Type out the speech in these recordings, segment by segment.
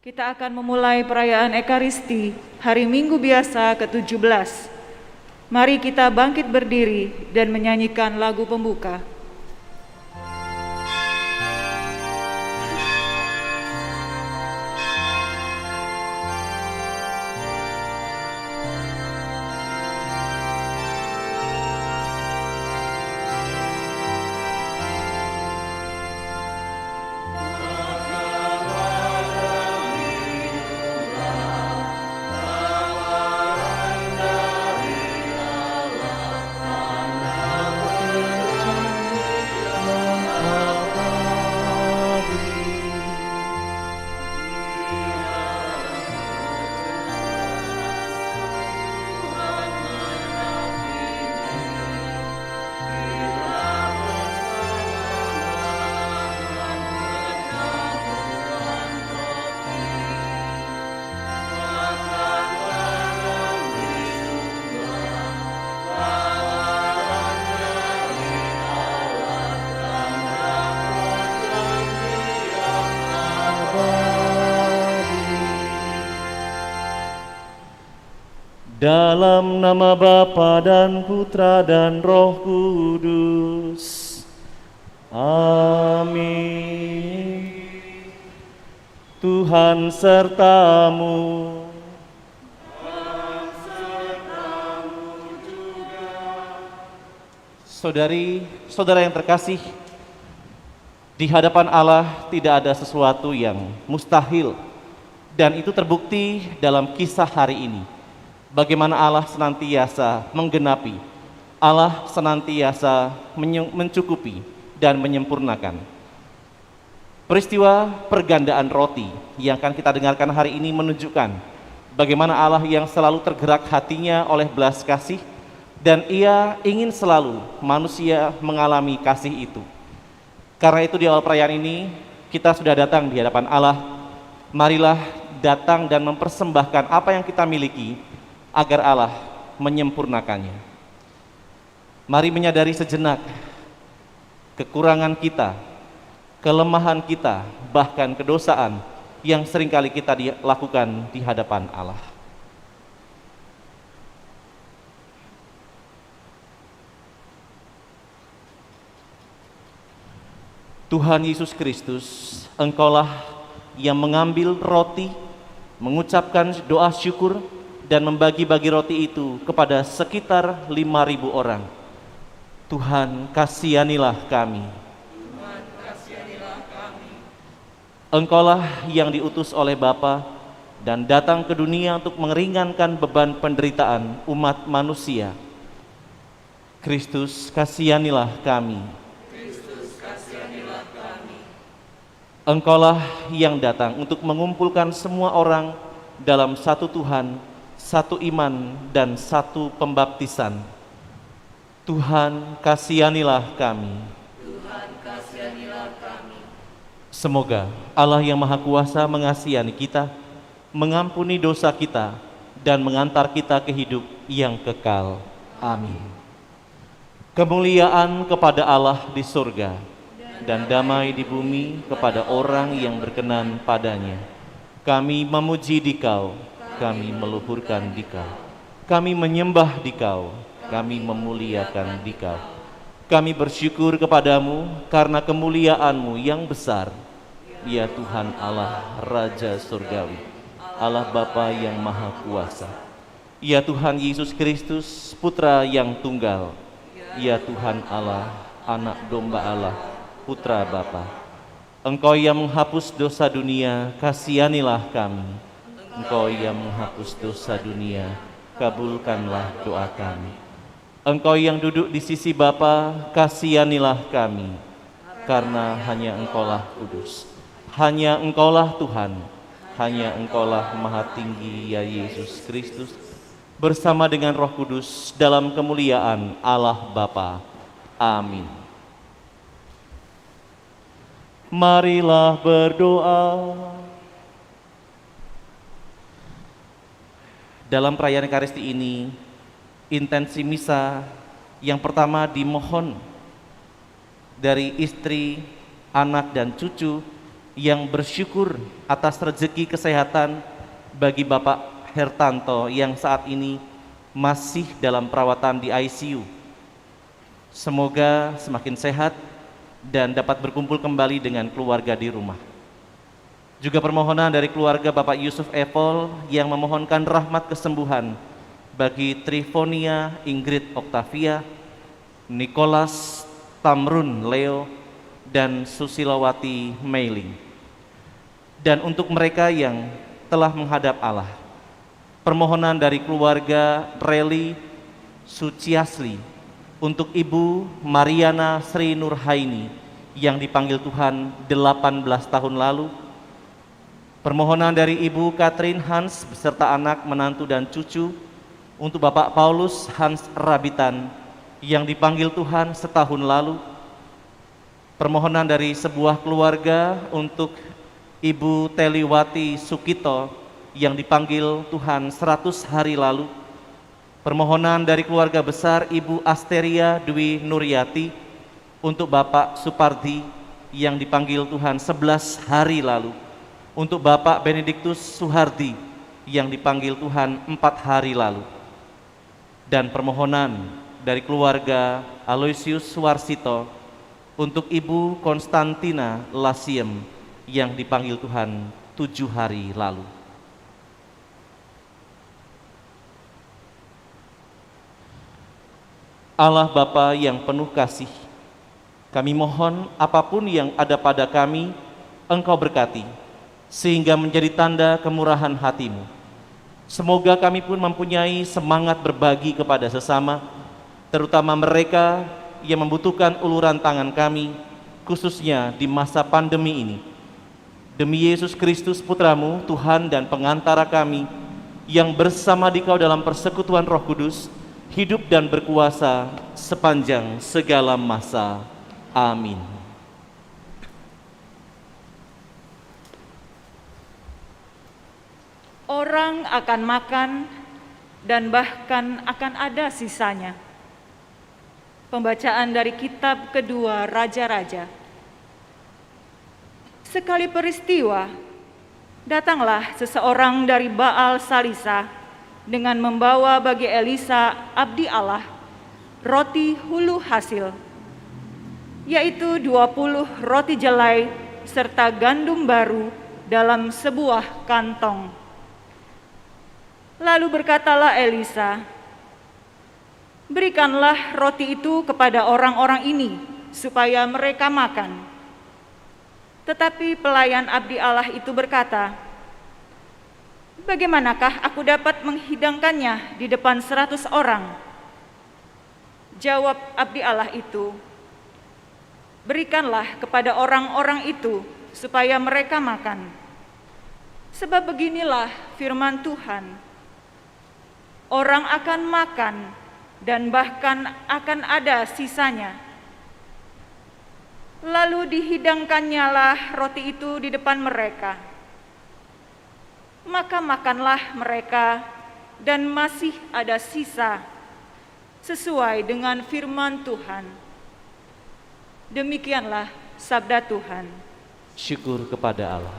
Kita akan memulai perayaan Ekaristi hari Minggu biasa ke-17. Mari kita bangkit berdiri dan menyanyikan lagu pembuka. Dalam nama Bapa dan Putra dan Roh Kudus. Amin. Tuhan sertamu. Saudari-saudara yang terkasih, di hadapan Allah tidak ada sesuatu yang mustahil, dan itu terbukti dalam kisah hari ini. Bagaimana Allah senantiasa menggenapi, Allah senantiasa mencukupi dan menyempurnakan. Peristiwa pergandaan roti yang akan kita dengarkan hari ini menunjukkan bagaimana Allah yang selalu tergerak hatinya oleh belas kasih, dan Ia ingin selalu manusia mengalami kasih itu. Karena itu di awal perayaan ini kita sudah datang di hadapan Allah. Marilah datang dan mempersembahkan apa yang kita miliki agar Allah menyempurnakannya. Mari menyadari sejenak kekurangan kita, kelemahan kita, bahkan kedosaan yang seringkali kita lakukan di hadapan Allah. Tuhan Yesus Kristus, Engkaulah yang mengambil roti, mengucapkan doa syukur, dan membagi-bagi roti itu kepada sekitar 5.000 orang. Tuhan, kasihanilah kami. Tuhan, kasihanilah kami. Engkaulah yang diutus oleh Bapa dan datang ke dunia untuk meringankan beban penderitaan umat manusia. Kristus, kasihanilah kami. Kristus, kasihanilah kami. Engkaulah yang datang untuk mengumpulkan semua orang dalam satu Tuhan, satu iman, dan satu pembaptisan. Tuhan, kasihanilah kami. Tuhan, kasihanilah kami. Semoga Allah yang Maha Kuasa mengasihani kita, mengampuni dosa kita, dan mengantar kita ke hidup yang kekal. Amin. Kemuliaan kepada Allah di surga, dan damai di bumi kepada orang yang berkenan padanya. Kami memuji Dikau, kami meluhurkan Dikau. Kami menyembah Dikau, kami memuliakan Dikau. Kami bersyukur kepadamu karena kemuliaan-Mu yang besar, ya Tuhan Allah Raja Surgawi, Allah Bapa yang Maha Kuasa. Ya Tuhan Yesus Kristus, Putra yang tunggal, ya Tuhan Allah, Anak Domba Allah, Putra Bapa. Engkau yang menghapus dosa dunia, kasihanilah kami. Engkau yang menghapus dosa dunia, kabulkanlah doa kami. Engkau yang duduk di sisi Bapa, kasihanilah kami. Karena hanya Engkaulah kudus, hanya Engkaulah Tuhan, hanya Engkaulah Maha Tinggi, ya Yesus Kristus, bersama dengan Roh Kudus dalam kemuliaan Allah Bapa. Amin. Marilah berdoa. Dalam perayaan Ekaristi ini, intensi misa yang pertama dimohon dari istri, anak, dan cucu yang bersyukur atas rezeki kesehatan bagi Bapak Hertanto yang saat ini masih dalam perawatan di ICU. Semoga semakin sehat dan dapat berkumpul kembali dengan keluarga di rumah. Juga permohonan dari keluarga Bapak Yusuf Evol yang memohonkan rahmat kesembuhan bagi Trifonia Ingrid Octavia, Nicholas Tamrun Leo, dan Susilowati Meiling. Dan untuk mereka yang telah menghadap Allah, permohonan dari keluarga Reli Suciasli untuk Ibu Mariana Sri Nurhaini yang dipanggil Tuhan 18 tahun lalu. Permohonan dari Ibu Catherine Hans beserta anak, menantu, dan cucu untuk Bapak Paulus Hans Rabitan yang dipanggil Tuhan setahun lalu. Permohonan dari sebuah keluarga untuk Ibu Teliwati Sukito yang dipanggil Tuhan 100 hari lalu. Permohonan dari keluarga besar Ibu Asteria Dwi Nuryati untuk Bapak Supardi yang dipanggil Tuhan 11 hari lalu. Untuk Bapak Benediktus Suhardi yang dipanggil Tuhan 4 hari lalu. Dan permohonan dari keluarga Aloysius Suwarsito untuk Ibu Konstantina Lasiem yang dipanggil Tuhan 7 hari lalu. Allah Bapa yang penuh kasih, kami mohon apapun yang ada pada kami, Engkau berkati, sehingga menjadi tanda kemurahan hati-Mu. Semoga kami pun mempunyai semangat berbagi kepada sesama, terutama mereka yang membutuhkan uluran tangan kami, khususnya di masa pandemi ini. Demi Yesus Kristus Putra-Mu, Tuhan dan pengantara kami, yang bersama Dikau dalam persekutuan Roh Kudus, hidup dan berkuasa sepanjang segala masa. Amin. Orang akan makan dan bahkan akan ada sisanya. Pembacaan dari kitab kedua Raja-Raja. Sekali peristiwa, datanglah seseorang dari Baal Salisa dengan membawa bagi Elisa abdi Allah roti hulu hasil, yaitu 20 roti jelai serta gandum baru dalam sebuah kantong. Lalu berkatalah Elisa, "Berikanlah roti itu kepada orang-orang ini supaya mereka makan." Tetapi pelayan abdi Allah itu berkata, "Bagaimanakah aku dapat menghidangkannya di depan 100 orang?" Jawab abdi Allah itu, "Berikanlah kepada orang-orang itu supaya mereka makan. Sebab beginilah firman Tuhan, orang akan makan dan bahkan akan ada sisanya." Lalu dihidangkannyalah roti itu di depan mereka. Maka makanlah mereka dan masih ada sisa, sesuai dengan firman Tuhan. Demikianlah sabda Tuhan. Syukur kepada Allah.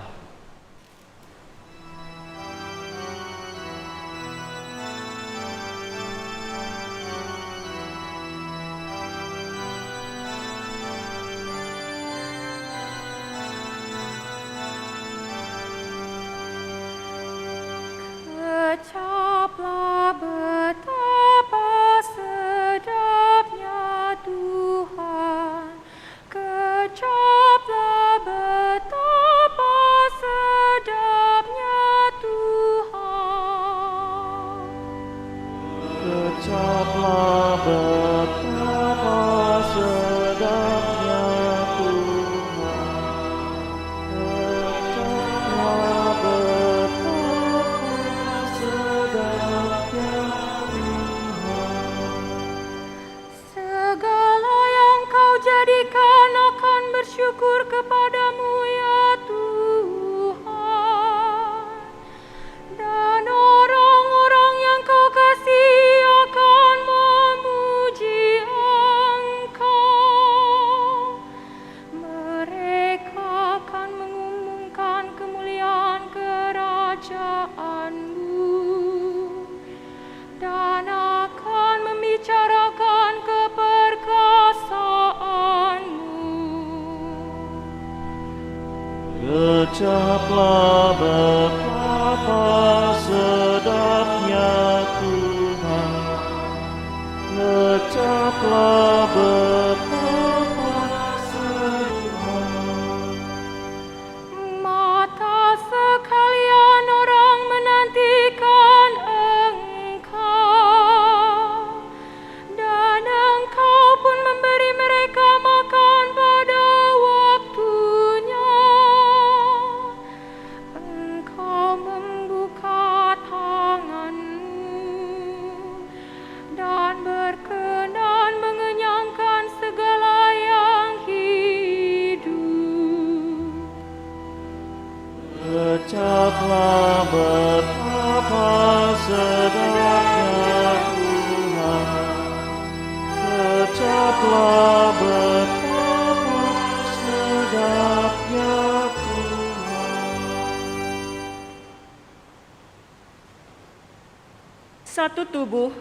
Ucaplah betapa sedapnya Tuhan. Ucaplah betapa sedapnya Tuhan. Segala yang kau jadikan akan bersyukur kepadamu ya Tuhan. Dan orang-orang yang kau kasihi akan memuji Engkau. Mereka akan mengumumkan kemuliaan kerajaan-Mu dan akan membicarakan keperkasaan-Mu. Ucaplah betapa sedapnya Tuhan. Ucaplah betapa sedapnya. Mata sekalian orang menantikan Engkau, dan Engkau pun memberi mereka makan pada waktunya. Engkau membuka tangan-Mu dan berkenan mengenyangkan segala yang hidup. Ucaplah betapa sedapnya Tuhan. Ucaplah betapa sedapnya Tuhan. Satu tubuh,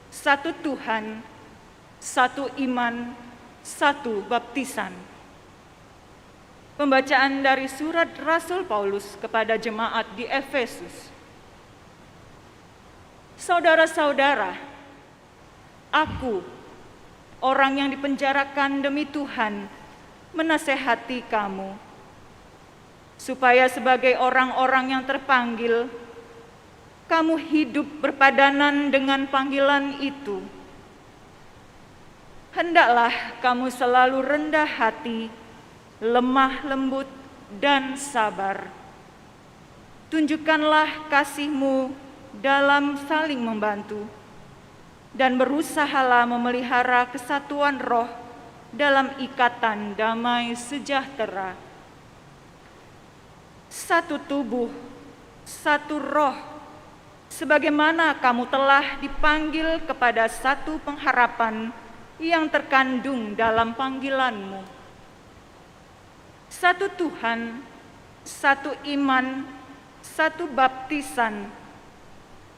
satu Tuhan, satu iman, satu baptisan. Pembacaan dari surat Rasul Paulus kepada jemaat di Efesus. Saudara-saudara, aku, orang yang dipenjarakan demi Tuhan, menasehati kamu, supaya sebagai orang-orang yang terpanggil, kamu hidup berpadanan dengan panggilan itu. Hendaklah kamu selalu rendah hati, lemah lembut, dan sabar. Tunjukkanlah kasih-Mu dalam saling membantu, dan berusahalah memelihara kesatuan roh dalam ikatan damai sejahtera. Satu tubuh, satu roh, sebagaimana kamu telah dipanggil kepada satu pengharapan yang terkandung dalam panggilan-Mu. Satu Tuhan, satu iman, satu baptisan,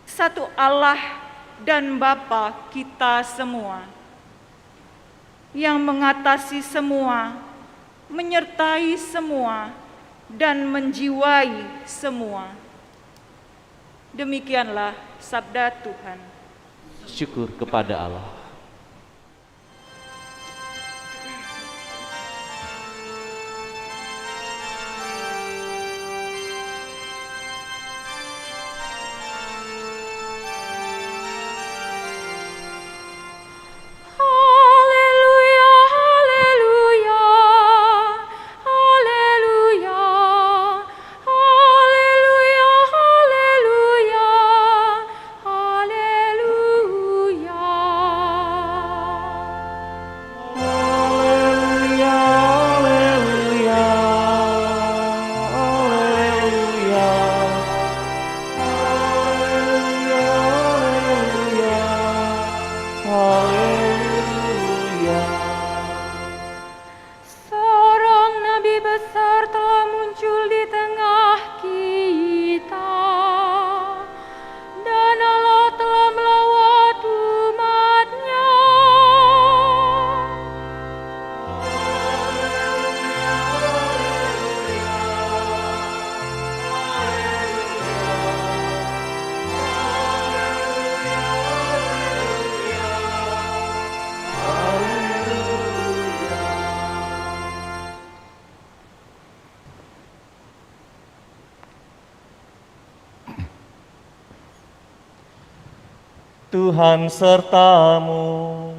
satu Allah dan Bapa kita semua, yang mengatasi semua, menyertai semua, dan menjiwai semua. Demikianlah sabda Tuhan. Syukur kepada Allah. Haleluya, haleluya, haleluya, haleluya, haleluya, haleluya. Tuhan sertamu.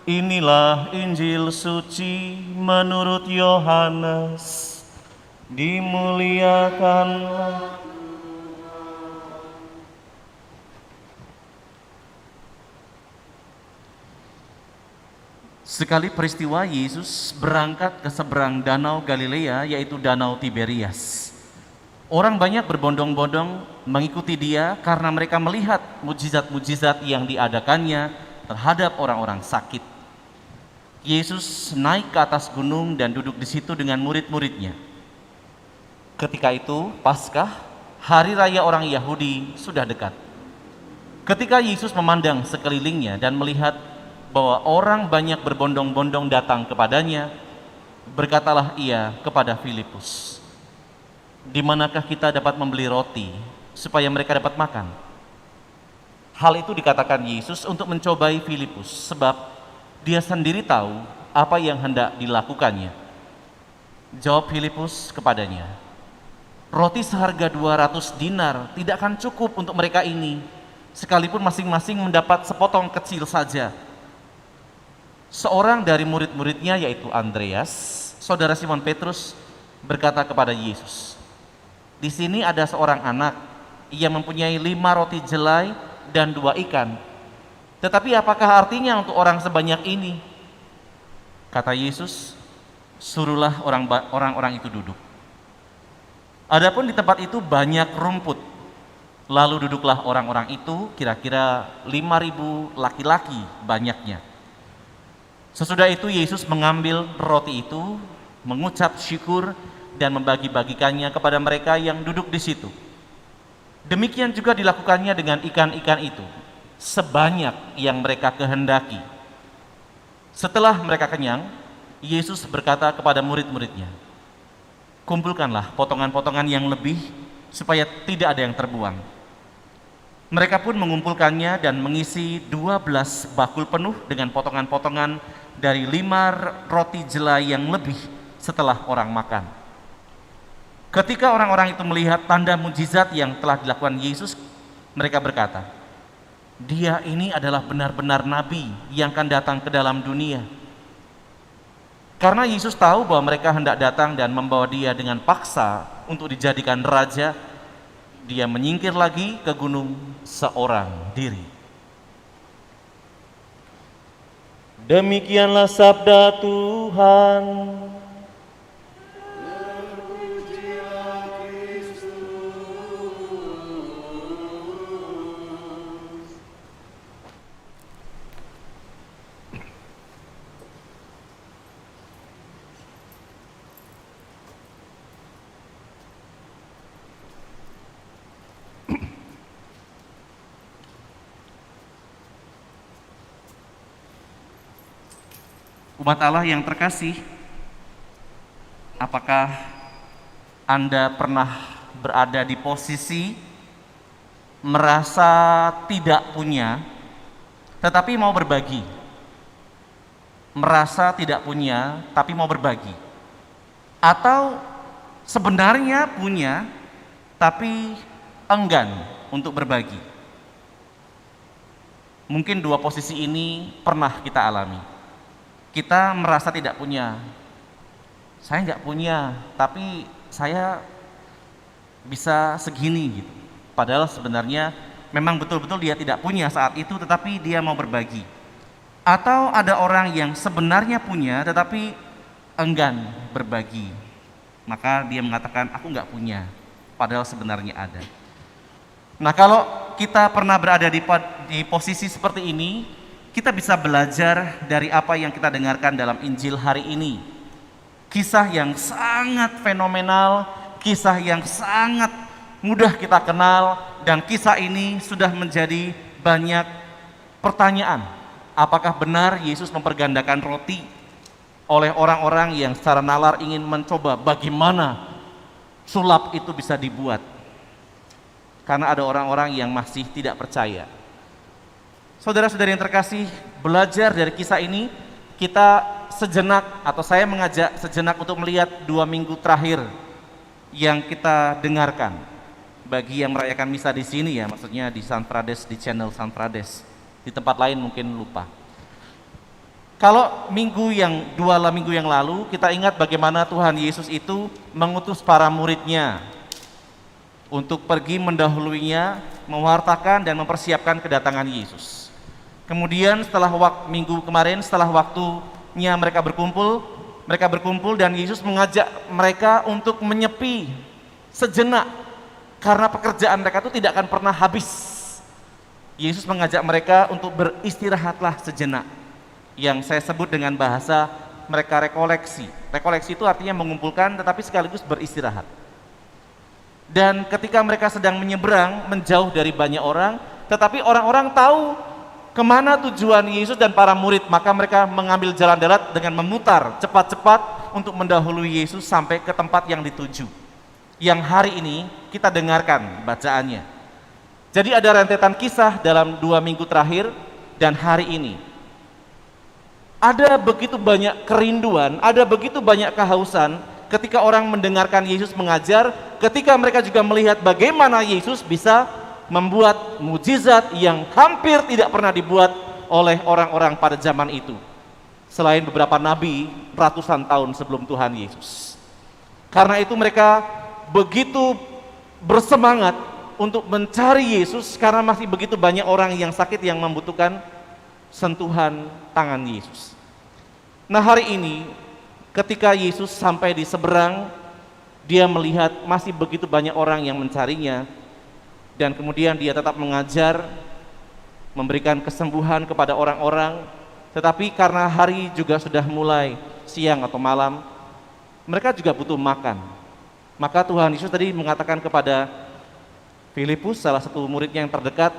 Inilah Injil suci menurut Yohanes. Dimuliakanlah. Sekali peristiwa Yesus berangkat ke seberang danau Galilea, yaitu danau Tiberias. Orang banyak berbondong-bondong mengikuti dia karena mereka melihat mujizat-mujizat yang diadakannya terhadap orang-orang sakit. Yesus naik ke atas gunung dan duduk di situ dengan murid-muridnya. Ketika itu, Paskah, hari raya orang Yahudi, sudah dekat. Ketika Yesus memandang sekelilingnya dan melihat bahwa orang banyak berbondong-bondong datang kepadanya, berkatalah ia kepada Filipus, "Di manakah kita dapat membeli roti supaya mereka dapat makan?" Hal itu dikatakan Yesus untuk mencobai Filipus, sebab dia sendiri tahu apa yang hendak dilakukannya. Jawab Filipus kepadanya, "Roti seharga 200 dinar tidak akan cukup untuk mereka ini, sekalipun masing-masing mendapat sepotong kecil saja." Seorang dari murid-muridnya, yaitu Andreas, saudara Simon Petrus, berkata kepada Yesus, "Di sini ada seorang anak, ia mempunyai 5 roti jelai dan 2 ikan. Tetapi apakah artinya untuk orang sebanyak ini?" Kata Yesus, "Suruhlah orang-orang itu duduk." Adapun di tempat itu banyak rumput. Lalu duduklah orang-orang itu, kira-kira 5.000 laki-laki banyaknya. Sesudah itu Yesus mengambil roti itu, mengucap syukur dan membagi-bagikannya kepada mereka yang duduk di situ. Demikian juga dilakukannya dengan ikan-ikan itu, sebanyak yang mereka kehendaki. Setelah mereka kenyang, Yesus berkata kepada murid-muridnya, "Kumpulkanlah potongan-potongan yang lebih, supaya tidak ada yang terbuang." Mereka pun mengumpulkannya dan mengisi 12 bakul penuh dengan potongan-potongan dari 5 roti jelai yang lebih setelah orang makan. Ketika orang-orang itu melihat tanda mujizat yang telah dilakukan Yesus, mereka berkata, "Dia ini adalah benar-benar nabi yang akan datang ke dalam dunia." Karena Yesus tahu bahwa mereka hendak datang dan membawa dia dengan paksa untuk dijadikan raja, dia menyingkir lagi ke gunung seorang diri. Demikianlah sabda Tuhan. Umat Allah yang terkasih, apakah Anda pernah berada di posisi merasa tidak punya, tetapi mau berbagi? Merasa tidak punya, tapi mau berbagi? Atau sebenarnya punya, tapi enggan untuk berbagi? Mungkin 2 posisi ini pernah kita alami. Kita merasa tidak punya, saya nggak punya, tapi saya bisa segini gitu. Padahal sebenarnya memang betul-betul dia tidak punya saat itu, tetapi dia mau berbagi. Atau ada orang yang sebenarnya punya, tetapi enggan berbagi. Maka dia mengatakan, "Aku nggak punya," padahal sebenarnya ada. Nah, kalau kita pernah berada di posisi seperti ini, kita bisa belajar dari apa yang kita dengarkan dalam Injil hari ini. Kisah yang sangat fenomenal, kisah yang sangat mudah kita kenal, dan kisah ini sudah menjadi banyak pertanyaan. Apakah benar Yesus mempergandakan roti oleh orang-orang yang secara nalar ingin mencoba bagaimana sulap itu bisa dibuat? Karena ada orang-orang yang masih tidak percaya. Saudara-saudari yang terkasih, belajar dari kisah ini, kita sejenak, atau saya mengajak sejenak untuk melihat 2 minggu terakhir yang kita dengarkan. bagi yang merayakan misa di sini ya, maksudnya di San Prades, di channel San Prades. Di tempat lain mungkin lupa. Kalau minggu yang lalu kita ingat bagaimana Tuhan Yesus itu mengutus para muridnya untuk pergi mendahuluinya, mewartakan dan mempersiapkan kedatangan Yesus. Kemudian setelah minggu kemarin, setelah waktunya mereka berkumpul dan Yesus mengajak mereka untuk menyepi sejenak karena pekerjaan mereka itu tidak akan pernah habis. Yesus mengajak mereka untuk beristirahatlah sejenak, yang saya sebut dengan bahasa mereka rekoleksi. Rekoleksi itu artinya mengumpulkan tetapi sekaligus beristirahat. Dan ketika mereka sedang menyeberang, menjauh dari banyak orang, tetapi orang-orang tahu kemana tujuan Yesus dan para murid, maka mereka mengambil jalan darat dengan memutar cepat-cepat untuk mendahului Yesus sampai ke tempat yang dituju, yang hari ini kita dengarkan bacaannya. Jadi ada rentetan kisah dalam 2 minggu terakhir dan hari ini. Ada begitu banyak kerinduan, ada begitu banyak kehausan ketika orang mendengarkan Yesus mengajar, ketika mereka juga melihat bagaimana Yesus bisa membuat mujizat yang hampir tidak pernah dibuat oleh orang-orang pada zaman itu, selain beberapa nabi ratusan tahun sebelum Tuhan Yesus. Karena itu mereka begitu bersemangat untuk mencari Yesus karena masih begitu banyak orang yang sakit yang membutuhkan sentuhan tangan Yesus. Nah, hari ini ketika Yesus sampai di seberang, dia melihat masih begitu banyak orang yang mencarinya. Dan kemudian dia tetap mengajar, memberikan kesembuhan kepada orang-orang. Tetapi karena hari juga sudah mulai siang atau malam, mereka juga butuh makan. Maka Tuhan Yesus tadi mengatakan kepada Filipus, salah satu muridnya yang terdekat,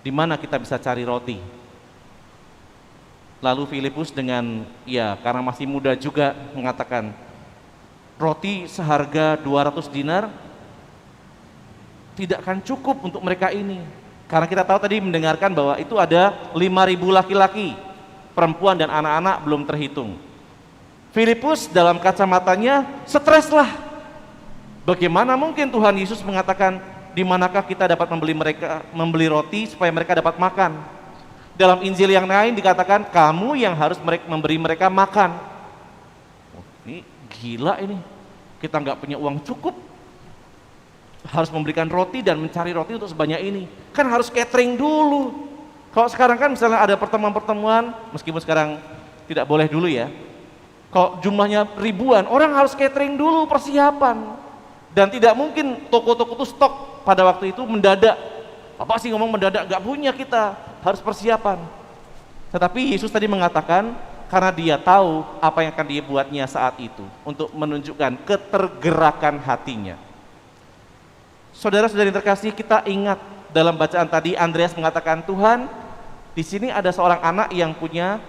di mana kita bisa cari roti. Lalu Filipus dengan, ya karena masih muda juga, mengatakan, roti seharga 200 dinar tidak akan cukup untuk mereka ini. Karena kita tahu tadi mendengarkan bahwa itu ada 5.000 laki-laki, perempuan dan anak-anak belum terhitung. Filipus dalam kacamatanya stres lah. Bagaimana mungkin Tuhan Yesus mengatakan, di manakah kita dapat membeli roti supaya mereka dapat makan? Dalam Injil yang lain dikatakan, kamu yang harus memberi mereka makan. Oh, ini gila ini, kita nggak punya uang cukup, harus memberikan roti dan mencari roti untuk sebanyak ini. Kan harus catering dulu. Kalau sekarang kan misalnya ada pertemuan-pertemuan, meskipun sekarang tidak boleh dulu ya, kalau jumlahnya ribuan, orang harus catering dulu, persiapan. Dan tidak mungkin toko-toko itu stok pada waktu itu mendadak. Apa sih ngomong mendadak? Gak punya kita, harus persiapan. Tetapi Yesus tadi mengatakan, karena dia tahu apa yang akan dia buatnya saat itu, untuk menunjukkan ketergerakan hatinya. Saudara-saudari terkasih, kita ingat dalam bacaan tadi Andreas mengatakan, Tuhan, di sini ada seorang anak yang punya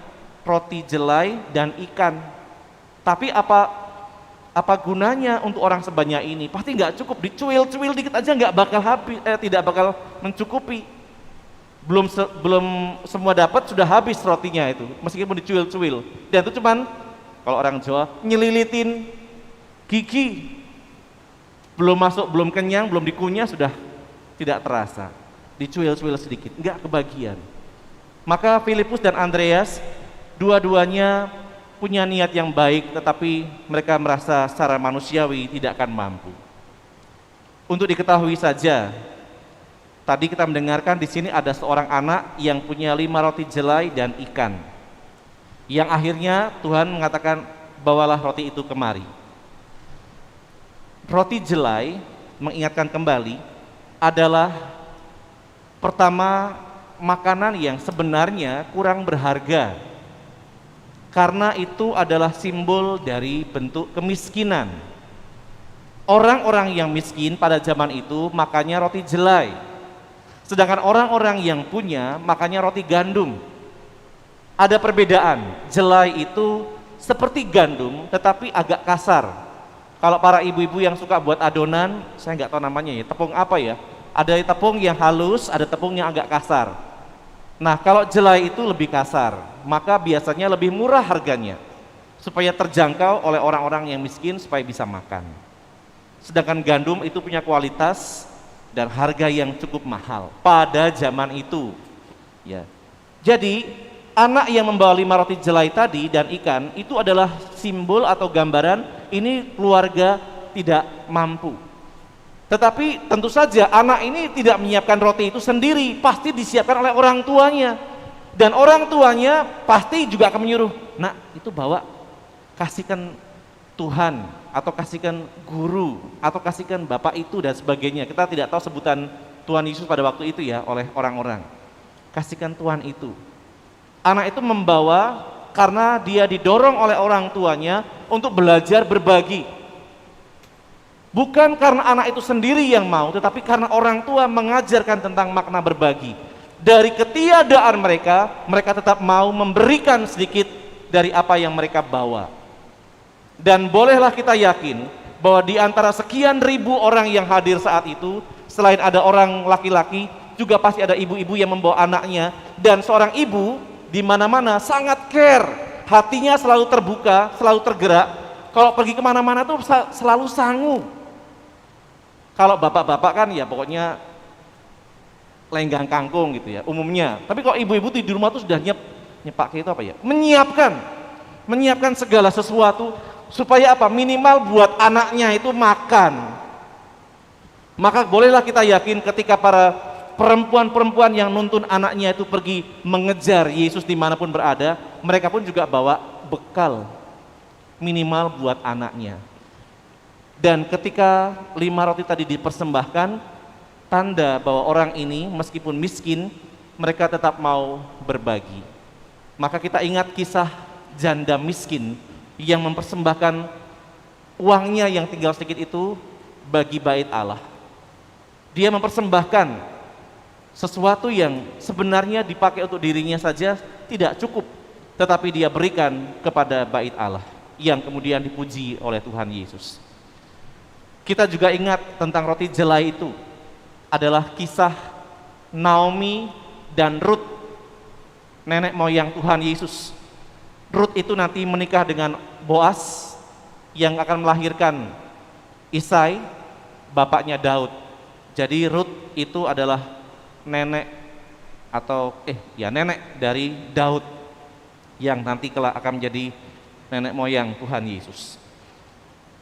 roti jelai dan ikan. Tapi apa gunanya untuk orang sebanyak ini? Pasti nggak cukup, dicuil-cuil dikit aja nggak bakal habis, tidak bakal mencukupi. Belum semua dapat sudah habis rotinya itu, meskipun dicuil-cuil. Dan itu cuman kalau orang Jawa nyelilitin gigi. Belum masuk, belum kenyang, belum dikunyah sudah tidak terasa. Dicuil-cuil sedikit, enggak kebagian. Maka Filipus dan Andreas dua-duanya punya niat yang baik, tetapi mereka merasa secara manusiawi tidak akan mampu. Untuk diketahui saja, tadi kita mendengarkan di sini ada seorang anak yang punya 5 roti jelai dan ikan. Yang akhirnya Tuhan mengatakan, bawalah roti itu kemari. Roti jelai, mengingatkan kembali, adalah pertama makanan yang sebenarnya kurang berharga, karena itu adalah simbol dari bentuk kemiskinan. Orang-orang yang miskin pada zaman itu makannya roti jelai, sedangkan orang-orang yang punya makannya roti gandum. Ada perbedaan, jelai itu seperti gandum tetapi agak kasar. Kalau para ibu-ibu yang suka buat adonan, saya nggak tahu namanya ya, tepung apa ya, ada tepung yang halus, ada tepung yang agak kasar. Nah, kalau jelai itu lebih kasar, maka biasanya lebih murah harganya, supaya terjangkau oleh orang-orang yang miskin supaya bisa makan. sedangkan gandum itu punya kualitas dan harga yang cukup mahal pada zaman itu. Ya. Jadi anak yang membawa 5 roti jelai tadi dan ikan itu adalah simbol atau gambaran ini keluarga tidak mampu. Tetapi tentu saja anak ini tidak menyiapkan roti itu sendiri, pasti disiapkan oleh orang tuanya. Dan orang tuanya pasti juga akan menyuruh, nak itu bawa, kasihkan Tuhan, atau kasihkan guru, atau kasihkan bapak itu dan sebagainya. Kita tidak tahu sebutan Tuhan Yesus pada waktu itu ya oleh orang-orang. Kasihkan Tuhan itu. Anak itu membawa karena dia didorong oleh orang tuanya untuk belajar berbagi. Bukan karena anak itu sendiri yang mau, tetapi karena orang tua mengajarkan tentang makna berbagi. Dari ketiadaan mereka, mereka tetap mau memberikan sedikit dari apa yang mereka bawa. Dan bolehlah kita yakin bahwa di antara sekian ribu orang yang hadir saat itu, selain ada orang laki-laki, juga pasti ada ibu-ibu yang membawa anaknya. Dan seorang ibu di mana-mana sangat care, hatinya selalu terbuka, selalu tergerak. Kalau pergi kemana-mana tuh selalu sangu. Kalau bapak-bapak kan ya pokoknya lenggang kangkung gitu ya umumnya. Tapi kalau ibu-ibu di rumah tuh sudah nyepak itu apa ya? Menyiapkan segala sesuatu supaya apa? Minimal buat anaknya itu makan. Maka bolehlah kita yakin ketika para perempuan-perempuan yang nuntun anaknya itu pergi mengejar Yesus dimanapun berada, mereka pun juga bawa bekal minimal buat anaknya. Dan ketika 5 roti tadi dipersembahkan, tanda bahwa orang ini meskipun miskin, mereka tetap mau berbagi. Maka kita ingat kisah janda miskin yang mempersembahkan uangnya yang tinggal sedikit itu bagi bait Allah. Dia mempersembahkan sesuatu yang sebenarnya dipakai untuk dirinya saja tidak cukup, tetapi dia berikan kepada bait Allah yang kemudian dipuji oleh Tuhan Yesus. Kita juga ingat tentang roti jelai itu adalah kisah Naomi dan Ruth, nenek moyang Tuhan Yesus. Ruth itu nanti menikah dengan Boas yang akan melahirkan Isai, bapaknya Daud. Jadi Ruth itu adalah nenek nenek dari Daud yang nanti kelak akan menjadi nenek moyang Tuhan Yesus.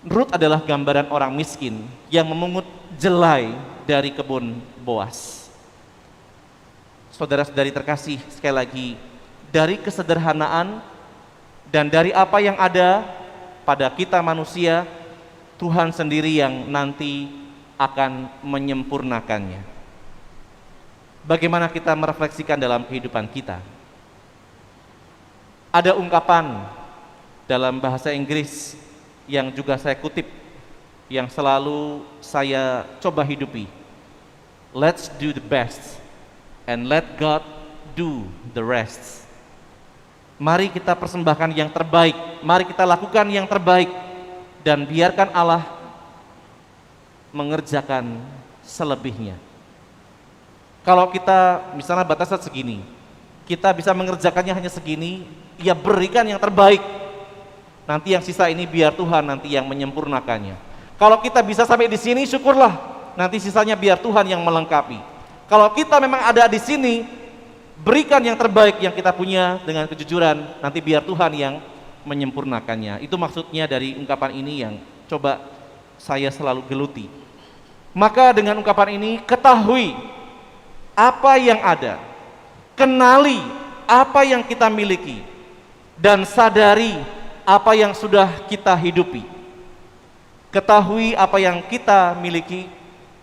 Ruth adalah gambaran orang miskin yang memungut jelai dari kebun Boas. Saudara-saudari terkasih, sekali lagi, dari kesederhanaan dan dari apa yang ada pada kita manusia, Tuhan sendiri yang nanti akan menyempurnakannya. Bagaimana kita merefleksikan dalam kehidupan kita? Ada ungkapan dalam bahasa Inggris yang juga saya kutip, yang selalu saya coba hidupi. Let's do the best and let God do the rest. Mari kita persembahkan yang terbaik, mari kita lakukan yang terbaik, dan biarkan Allah mengerjakan selebihnya. Kalau kita misalnya batasnya segini, kita bisa mengerjakannya hanya segini, ya berikan yang terbaik. Nanti yang sisa ini biar Tuhan nanti yang menyempurnakannya. Kalau kita bisa sampai di sini, syukurlah. Nanti sisanya biar Tuhan yang melengkapi. Kalau kita memang ada di sini, berikan yang terbaik yang kita punya dengan kejujuran. Nanti biar Tuhan yang menyempurnakannya. Itu maksudnya dari ungkapan ini yang coba saya selalu geluti. Maka dengan ungkapan ini, ketahui apa yang ada, kenali apa yang kita miliki, dan sadari apa yang sudah kita hidupi. Ketahui apa yang kita miliki,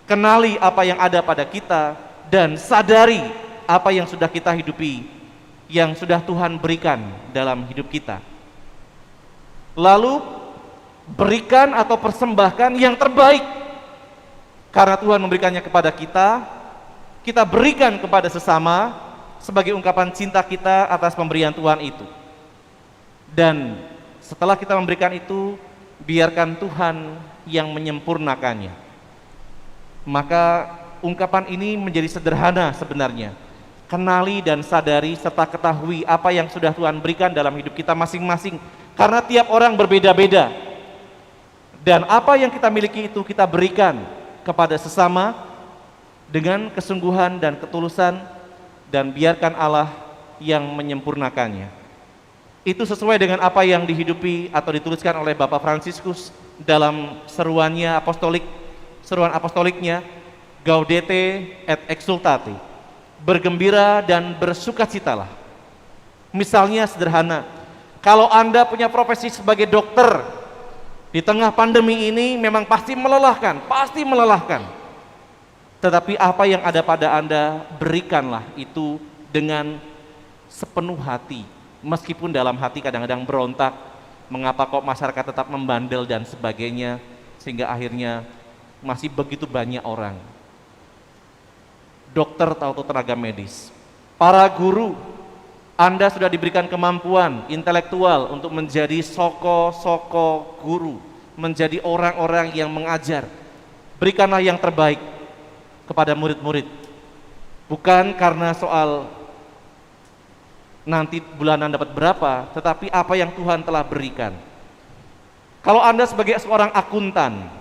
kenali apa yang ada pada kita, dan sadari apa yang sudah kita hidupi, yang sudah Tuhan berikan dalam hidup kita. Lalu berikan atau persembahkan yang terbaik. Karena Tuhan memberikannya kepada kita, kita berikan kepada sesama sebagai ungkapan cinta kita atas pemberian Tuhan itu. Dan setelah kita memberikan itu, biarkan Tuhan yang menyempurnakannya. Maka ungkapan ini menjadi sederhana sebenarnya. Kenali dan sadari serta ketahui apa yang sudah Tuhan berikan dalam hidup kita masing-masing. Karena tiap orang berbeda-beda. Dan apa yang kita miliki itu kita berikan kepada sesama dengan kesungguhan dan ketulusan, dan biarkan Allah yang menyempurnakannya. Itu sesuai dengan apa yang dihidupi atau dituliskan oleh Bapak Fransiskus dalam seruannya apostolik, seruan apostoliknya, Gaudete et exsultate, bergembira dan bersukacitalah. Misalnya sederhana, kalau Anda punya profesi sebagai dokter, di tengah pandemi ini memang pasti melelahkan, tetapi apa yang ada pada Anda, berikanlah itu dengan sepenuh hati, meskipun dalam hati kadang-kadang berontak, mengapa kok masyarakat tetap membandel dan sebagainya, sehingga akhirnya masih begitu banyak orang. Dokter atau tenaga medis, para guru, Anda sudah diberikan kemampuan intelektual untuk menjadi soko guru, menjadi orang-orang yang mengajar. Berikanlah yang terbaik kepada murid-murid, bukan karena soal nanti bulanan dapat berapa, tetapi apa yang Tuhan telah berikan. Kalau Anda sebagai seorang akuntan,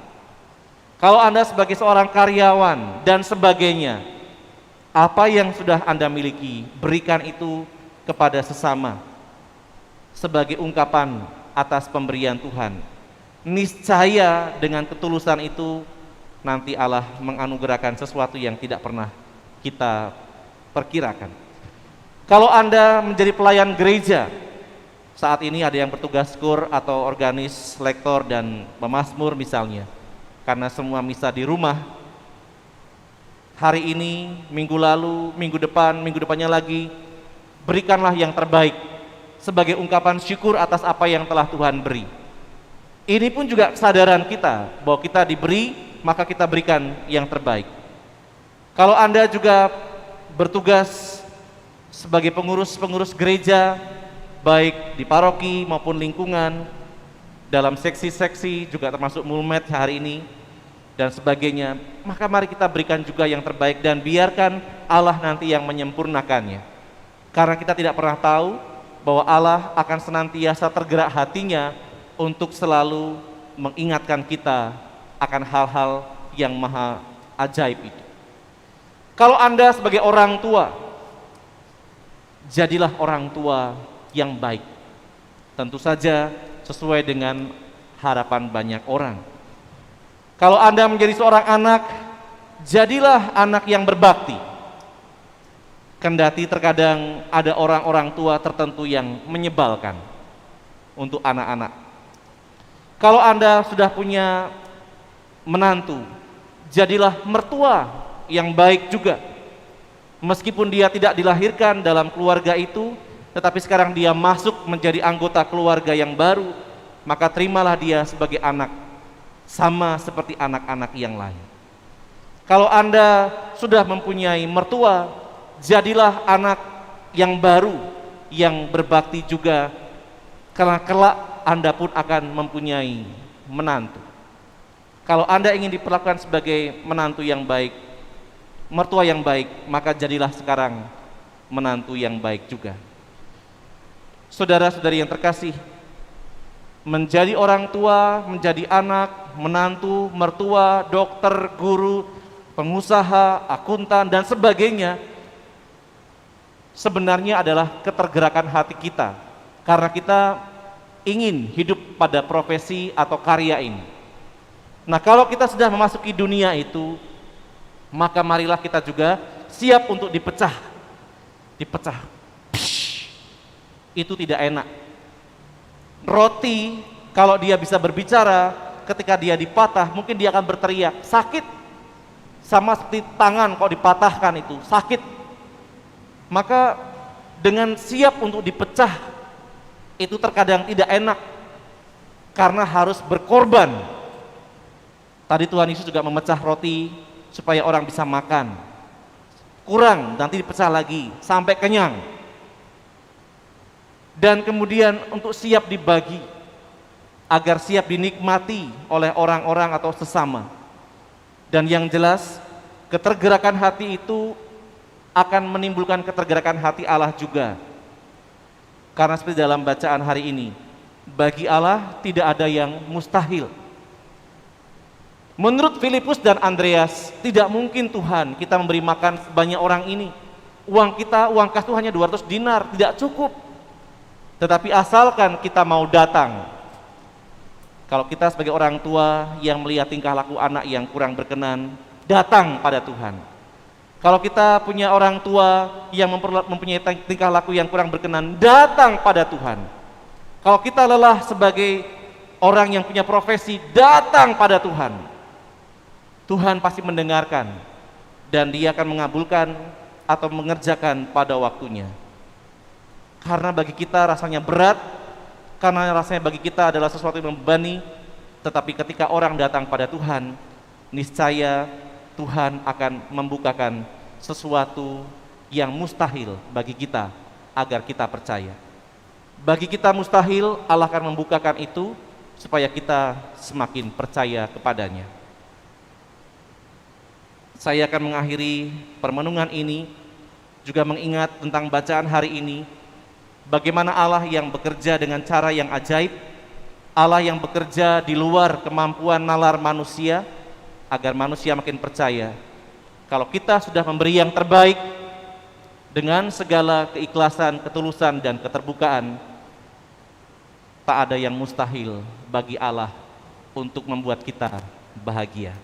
kalau Anda sebagai seorang karyawan dan sebagainya, apa yang sudah Anda miliki, berikan itu kepada sesama sebagai ungkapan atas pemberian Tuhan. Niscaya dengan ketulusan itu nanti Allah menganugerahkan sesuatu yang tidak pernah kita perkirakan. Kalau Anda menjadi pelayan gereja, saat ini ada yang bertugas kur atau organis, lektor dan pemazmur misalnya, karena semua misa di rumah, hari ini, minggu lalu, minggu depannya lagi, berikanlah yang terbaik sebagai ungkapan syukur atas apa yang telah Tuhan beri. Ini pun juga kesadaran kita bahwa kita diberi, maka kita berikan yang terbaik. Kalau Anda juga bertugas sebagai pengurus gereja, baik di paroki maupun lingkungan, dalam seksi-seksi juga termasuk mulmet hari ini, dan sebagainya, maka mari kita berikan juga yang terbaik dan biarkan Allah nanti yang menyempurnakannya. Karena kita tidak pernah tahu bahwa Allah akan senantiasa tergerak hatinya untuk selalu mengingatkan kita akan hal-hal yang maha ajaib itu. Kalau Anda sebagai orang tua, jadilah orang tua yang baik. Tentu saja sesuai dengan harapan banyak orang. Kalau Anda menjadi seorang anak, jadilah anak yang berbakti. Kendati terkadang ada orang-orang tua tertentu yang menyebalkan untuk anak-anak. Kalau Anda sudah punya menantu, jadilah mertua yang baik juga. Meskipun dia tidak dilahirkan dalam keluarga itu, tetapi sekarang dia masuk menjadi anggota keluarga yang baru, maka terimalah dia sebagai anak, sama seperti anak-anak yang lain. Kalau Anda sudah mempunyai mertua, jadilah anak yang baru, yang berbakti juga, karena kelak Anda pun akan mempunyai menantu. Kalau Anda ingin diperlakukan sebagai menantu yang baik, mertua yang baik, maka jadilah sekarang menantu yang baik juga. Saudara-saudari yang terkasih, menjadi orang tua, menjadi anak, menantu, mertua, dokter, guru, pengusaha, akuntan, dan sebagainya, sebenarnya adalah ketergerakan hati kita, karena kita ingin hidup pada profesi atau karya ini. Nah, kalau kita sudah memasuki dunia itu, maka marilah kita juga siap untuk dipecah. Itu tidak enak. Roti, kalau dia bisa berbicara, ketika dia dipatah, mungkin dia akan berteriak, sakit. Sama seperti tangan kalau dipatahkan itu, sakit. Maka dengan siap untuk dipecah, itu terkadang tidak enak, karena harus berkorban. Tadi Tuhan Yesus juga memecah roti, supaya orang bisa makan. Kurang, nanti dipecah lagi, sampai kenyang. Dan kemudian untuk siap dibagi, agar siap dinikmati oleh orang-orang atau sesama. Dan yang jelas, ketergerakan hati itu akan menimbulkan ketergerakan hati Allah juga. Karena seperti dalam bacaan hari ini, bagi Allah tidak ada yang mustahil. Menurut Filipus dan Andreas, tidak mungkin Tuhan kita memberi makan banyak orang ini. Uang kas itu hanya 200 dinar, tidak cukup. Tetapi asalkan kita mau datang. Kalau kita sebagai orang tua yang melihat tingkah laku anak yang kurang berkenan, datang pada Tuhan. Kalau kita punya orang tua yang mempunyai tingkah laku yang kurang berkenan, datang pada Tuhan. Kalau kita lelah sebagai orang yang punya profesi, datang pada Tuhan. Tuhan pasti mendengarkan dan Dia akan mengabulkan atau mengerjakan pada waktunya. Karena bagi kita rasanya berat, karena rasanya bagi kita adalah sesuatu yang membebani, tetapi ketika orang datang pada Tuhan, niscaya Tuhan akan membukakan sesuatu yang mustahil bagi kita agar kita percaya. Bagi kita mustahil, Allah akan membukakan itu supaya kita semakin percaya kepadanya. Saya akan mengakhiri permenungan ini juga mengingat tentang bacaan hari ini, bagaimana Allah yang bekerja dengan cara yang ajaib, Allah yang bekerja di luar kemampuan nalar manusia, agar manusia makin percaya. Kalau kita sudah memberi yang terbaik dengan segala keikhlasan, ketulusan, dan keterbukaan, tak ada yang mustahil bagi Allah untuk membuat kita bahagia.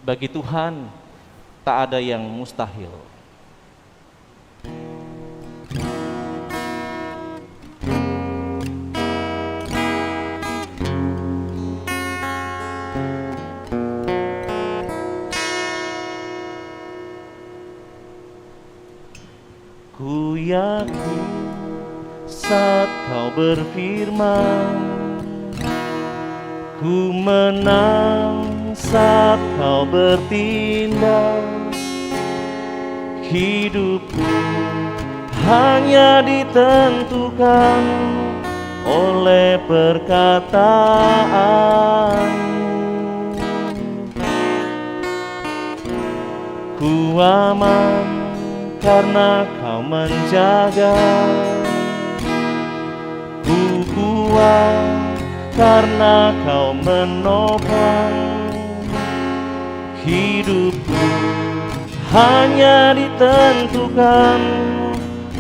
Bagi Tuhan tak ada yang mustahil. Ku yakin saat Kau berfirman, ku menang saat Kau bertindak. Hidupku hanya ditentukan oleh perkataan-Mu. Ku aman karena Kau menjaga, ku kuat karena Kau menopang. Hidupku hanya ditentukan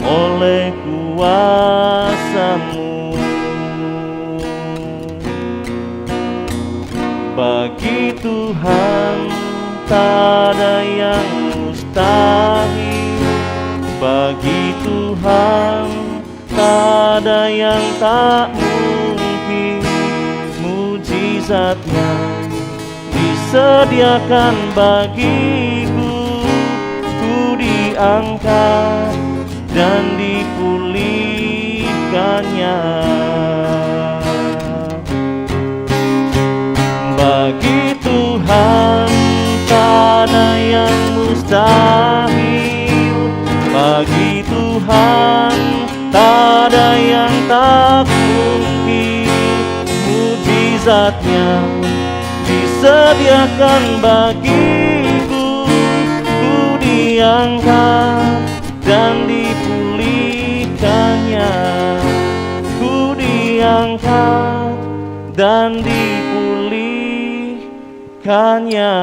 oleh kuasa-Mu. Bagi Tuhan tak ada yang mustahil, bagi Tuhan tak ada yang tak mungkin. Mujizat-Nya disediakan bagiku, ku diangkat dan dipulihkannya. Bagi Tuhan tak ada yang mustahil, bagi Tuhan tak ada yang tak mungkin. Mujizat-Nya disediakan bagiku, ku diangkat dan dipulihkannya, ku diangkat dan dipulihkannya.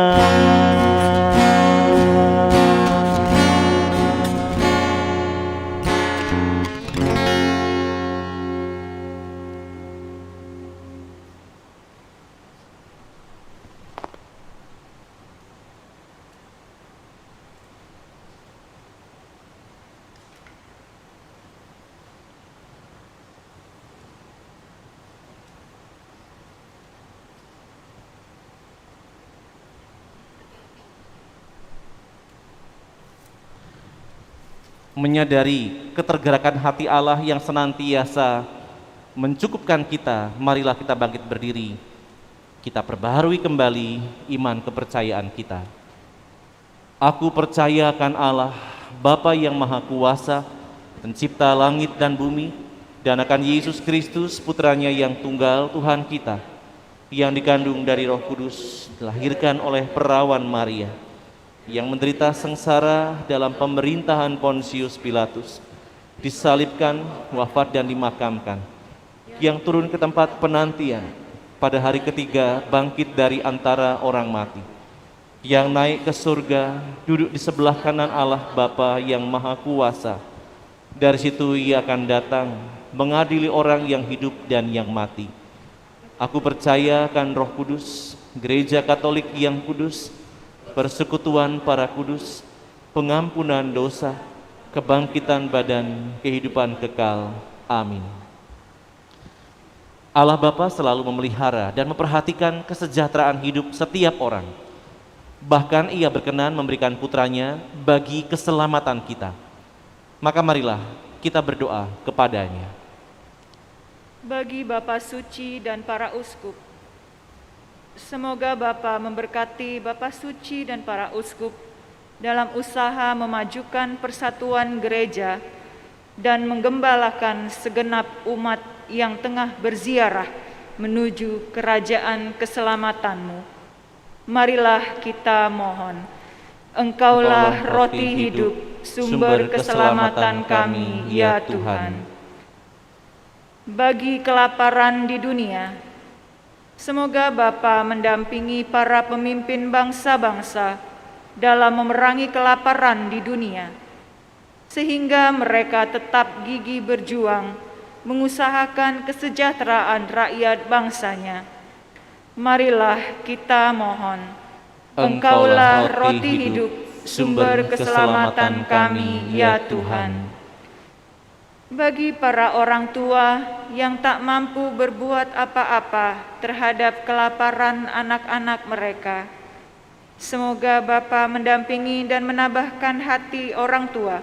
Menyadari ketergerakan hati Allah yang senantiasa mencukupkan kita, marilah kita bangkit berdiri. Kita perbaharui kembali iman kepercayaan kita. Aku percayakan Allah, Bapa yang Maha Kuasa, pencipta langit dan bumi, dan akan Yesus Kristus, putranya yang tunggal, Tuhan kita, yang dikandung dari Roh Kudus, dilahirkan oleh perawan Maria, yang menderita sengsara dalam pemerintahan Pontius Pilatus, disalibkan, wafat dan dimakamkan, yang turun ke tempat penantian, pada hari ketiga bangkit dari antara orang mati, yang naik ke surga, duduk di sebelah kanan Allah Bapa yang Maha Kuasa. Dari situ Ia akan datang mengadili orang yang hidup dan yang mati. Aku percaya akan Roh Kudus, Gereja Katolik yang kudus, persekutuan para kudus, pengampunan dosa, kebangkitan badan, kehidupan kekal. Amin. Allah Bapa selalu memelihara dan memperhatikan kesejahteraan hidup setiap orang. Bahkan Ia berkenan memberikan putranya bagi keselamatan kita. Maka marilah kita berdoa kepadanya. Bagi Bapa Suci dan para uskup, semoga Bapa memberkati Bapa Suci dan para uskup dalam usaha memajukan persatuan gereja dan menggembalakan segenap umat yang tengah berziarah menuju kerajaan keselamatan-Mu. Marilah kita mohon. Engkaulah roti hidup, sumber keselamatan kami, ya Tuhan. Bagi kelaparan di dunia, semoga Bapa mendampingi para pemimpin bangsa-bangsa dalam memerangi kelaparan di dunia, sehingga mereka tetap gigih berjuang mengusahakan kesejahteraan rakyat bangsanya. Marilah kita mohon. Engkaulah roti hidup, sumber keselamatan kami, ya Tuhan. Bagi para orang tua yang tak mampu berbuat apa-apa terhadap kelaparan anak-anak mereka, semoga Bapa mendampingi dan menambahkan hati orang tua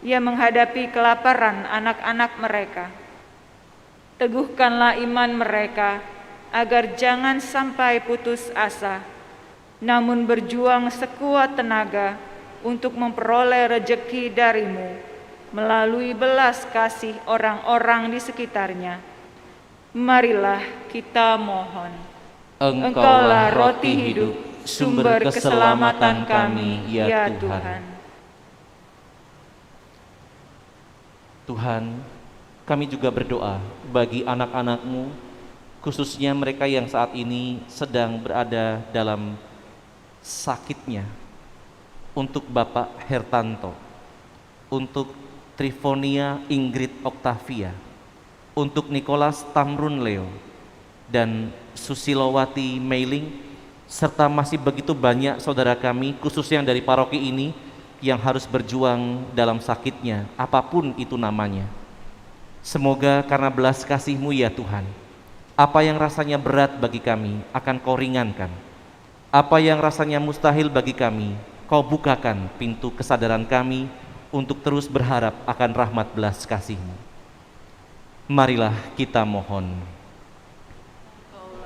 yang menghadapi kelaparan anak-anak mereka. Teguhkanlah iman mereka agar jangan sampai putus asa, namun berjuang sekuat tenaga untuk memperoleh rejeki dari-Mu melalui belas kasih orang-orang di sekitarnya. Marilah kita mohon. Engkaulah roti hidup, sumber keselamatan kami, ya Tuhan. Tuhan, kami juga berdoa bagi anak-anak-Mu, khususnya mereka yang saat ini sedang berada dalam sakitnya, untuk Bapak Hertanto, untuk Trifonia Ingrid Octavia, untuk Nicholas Tamrun Leo, dan Susilowati Meiling, serta masih begitu banyak saudara kami, khususnya yang dari paroki ini, yang harus berjuang dalam sakitnya, apapun itu namanya. Semoga karena belas kasih-Mu ya Tuhan, apa yang rasanya berat bagi kami akan Kau ringankan. Apa yang rasanya mustahil bagi kami, Kau bukakan pintu kesadaran kami untuk terus berharap akan rahmat belas kasih-Mu. Marilah kita mohon.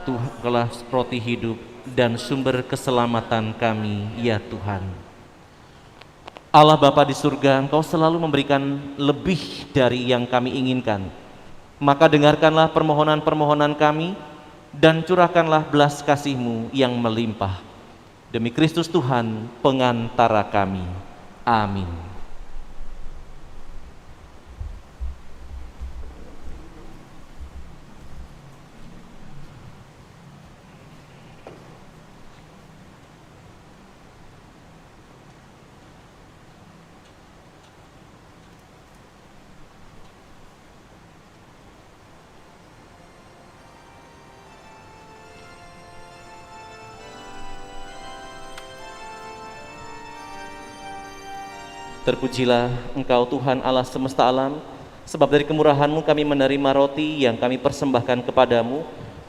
Engkaulah roti hidup dan sumber keselamatan kami, ya Tuhan. Allah Bapa di surga, Engkau selalu memberikan lebih dari yang kami inginkan. Maka dengarkanlah permohonan-permohonan kami dan curahkanlah belas kasih-Mu yang melimpah. Demi Kristus Tuhan, pengantara kami. Amin. Terpujilah Engkau Tuhan Allah semesta alam, sebab dari kemurahan-Mu kami menerima roti yang kami persembahkan kepadamu,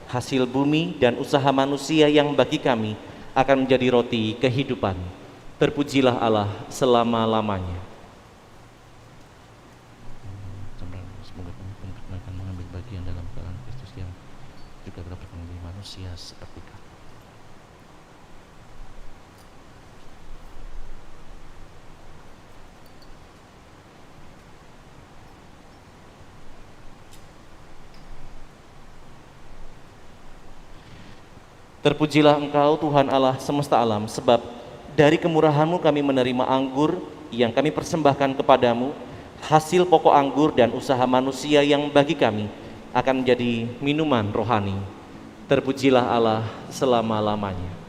hasil bumi dan usaha manusia yang bagi kami akan menjadi roti kehidupan. Terpujilah Allah selama-lamanya. Semoga kami akan mengambil bagian dalam kebenaran Kristus yang juga dapat menjadi manusia seperti kami. Terpujilah Engkau Tuhan Allah semesta alam, sebab dari kemurahan-Mu kami menerima anggur yang kami persembahkan kepadamu, hasil pokok anggur dan usaha manusia yang bagi kami akan menjadi minuman rohani. Terpujilah Allah selama-lamanya.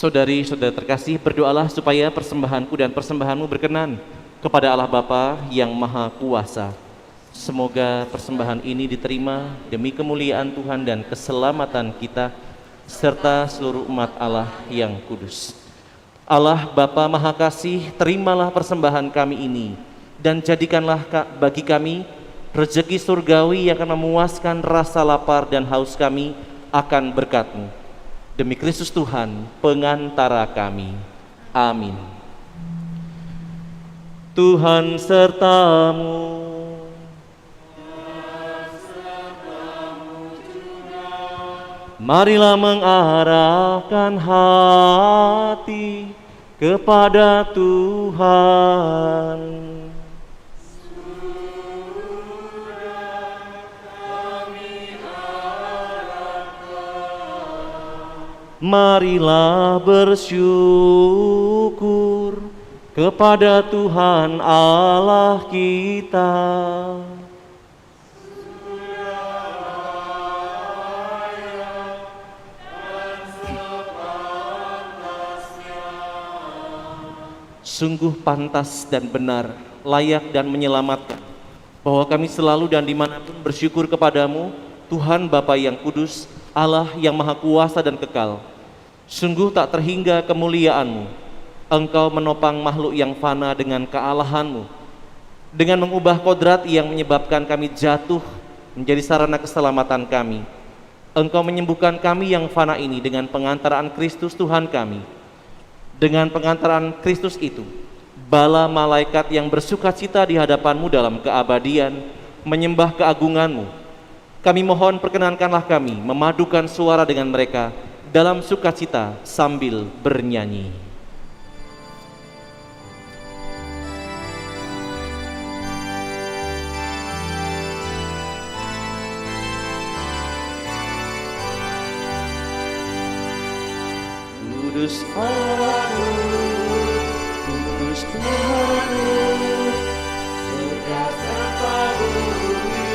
Saudari-saudara terkasih, berdoalah supaya persembahanku dan persembahanmu berkenan kepada Allah Bapa yang Maha Kuasa. Semoga persembahan ini diterima demi kemuliaan Tuhan dan keselamatan kita, serta seluruh umat Allah yang kudus. Allah Bapa Maha Kasih, terimalah persembahan kami ini, dan jadikanlah bagi kami rezeki surgawi yang akan memuaskan rasa lapar dan haus kami akan berkat-Mu. Demi Kristus Tuhan, pengantara kami. Amin. Tuhan sertamu. Marilah mengarahkan hati kepada Tuhan. Marilah bersyukur kepada Tuhan Allah kita. Sungguh pantas dan benar, layak dan menyelamatkan, bahwa kami selalu dan dimanapun bersyukur kepadamu, Tuhan Bapa yang kudus, Allah yang maha kuasa dan kekal. Sungguh tak terhingga kemuliaan-Mu. Engkau menopang makhluk yang fana dengan kealahan-Mu, dengan mengubah kodrat yang menyebabkan kami jatuh menjadi sarana keselamatan kami. Engkau menyembuhkan kami yang fana ini dengan pengantaraan Kristus Tuhan kami. Dengan pengantaraan Kristus itu, bala malaikat yang bersukacita di hadapan-Mu dalam keabadian menyembah keagungan-Mu. Kami mohon perkenankanlah kami memadukan suara dengan mereka dalam sukacita sambil bernyanyi. Kudus Allahku, kudus Tuhanku, surga serta bumi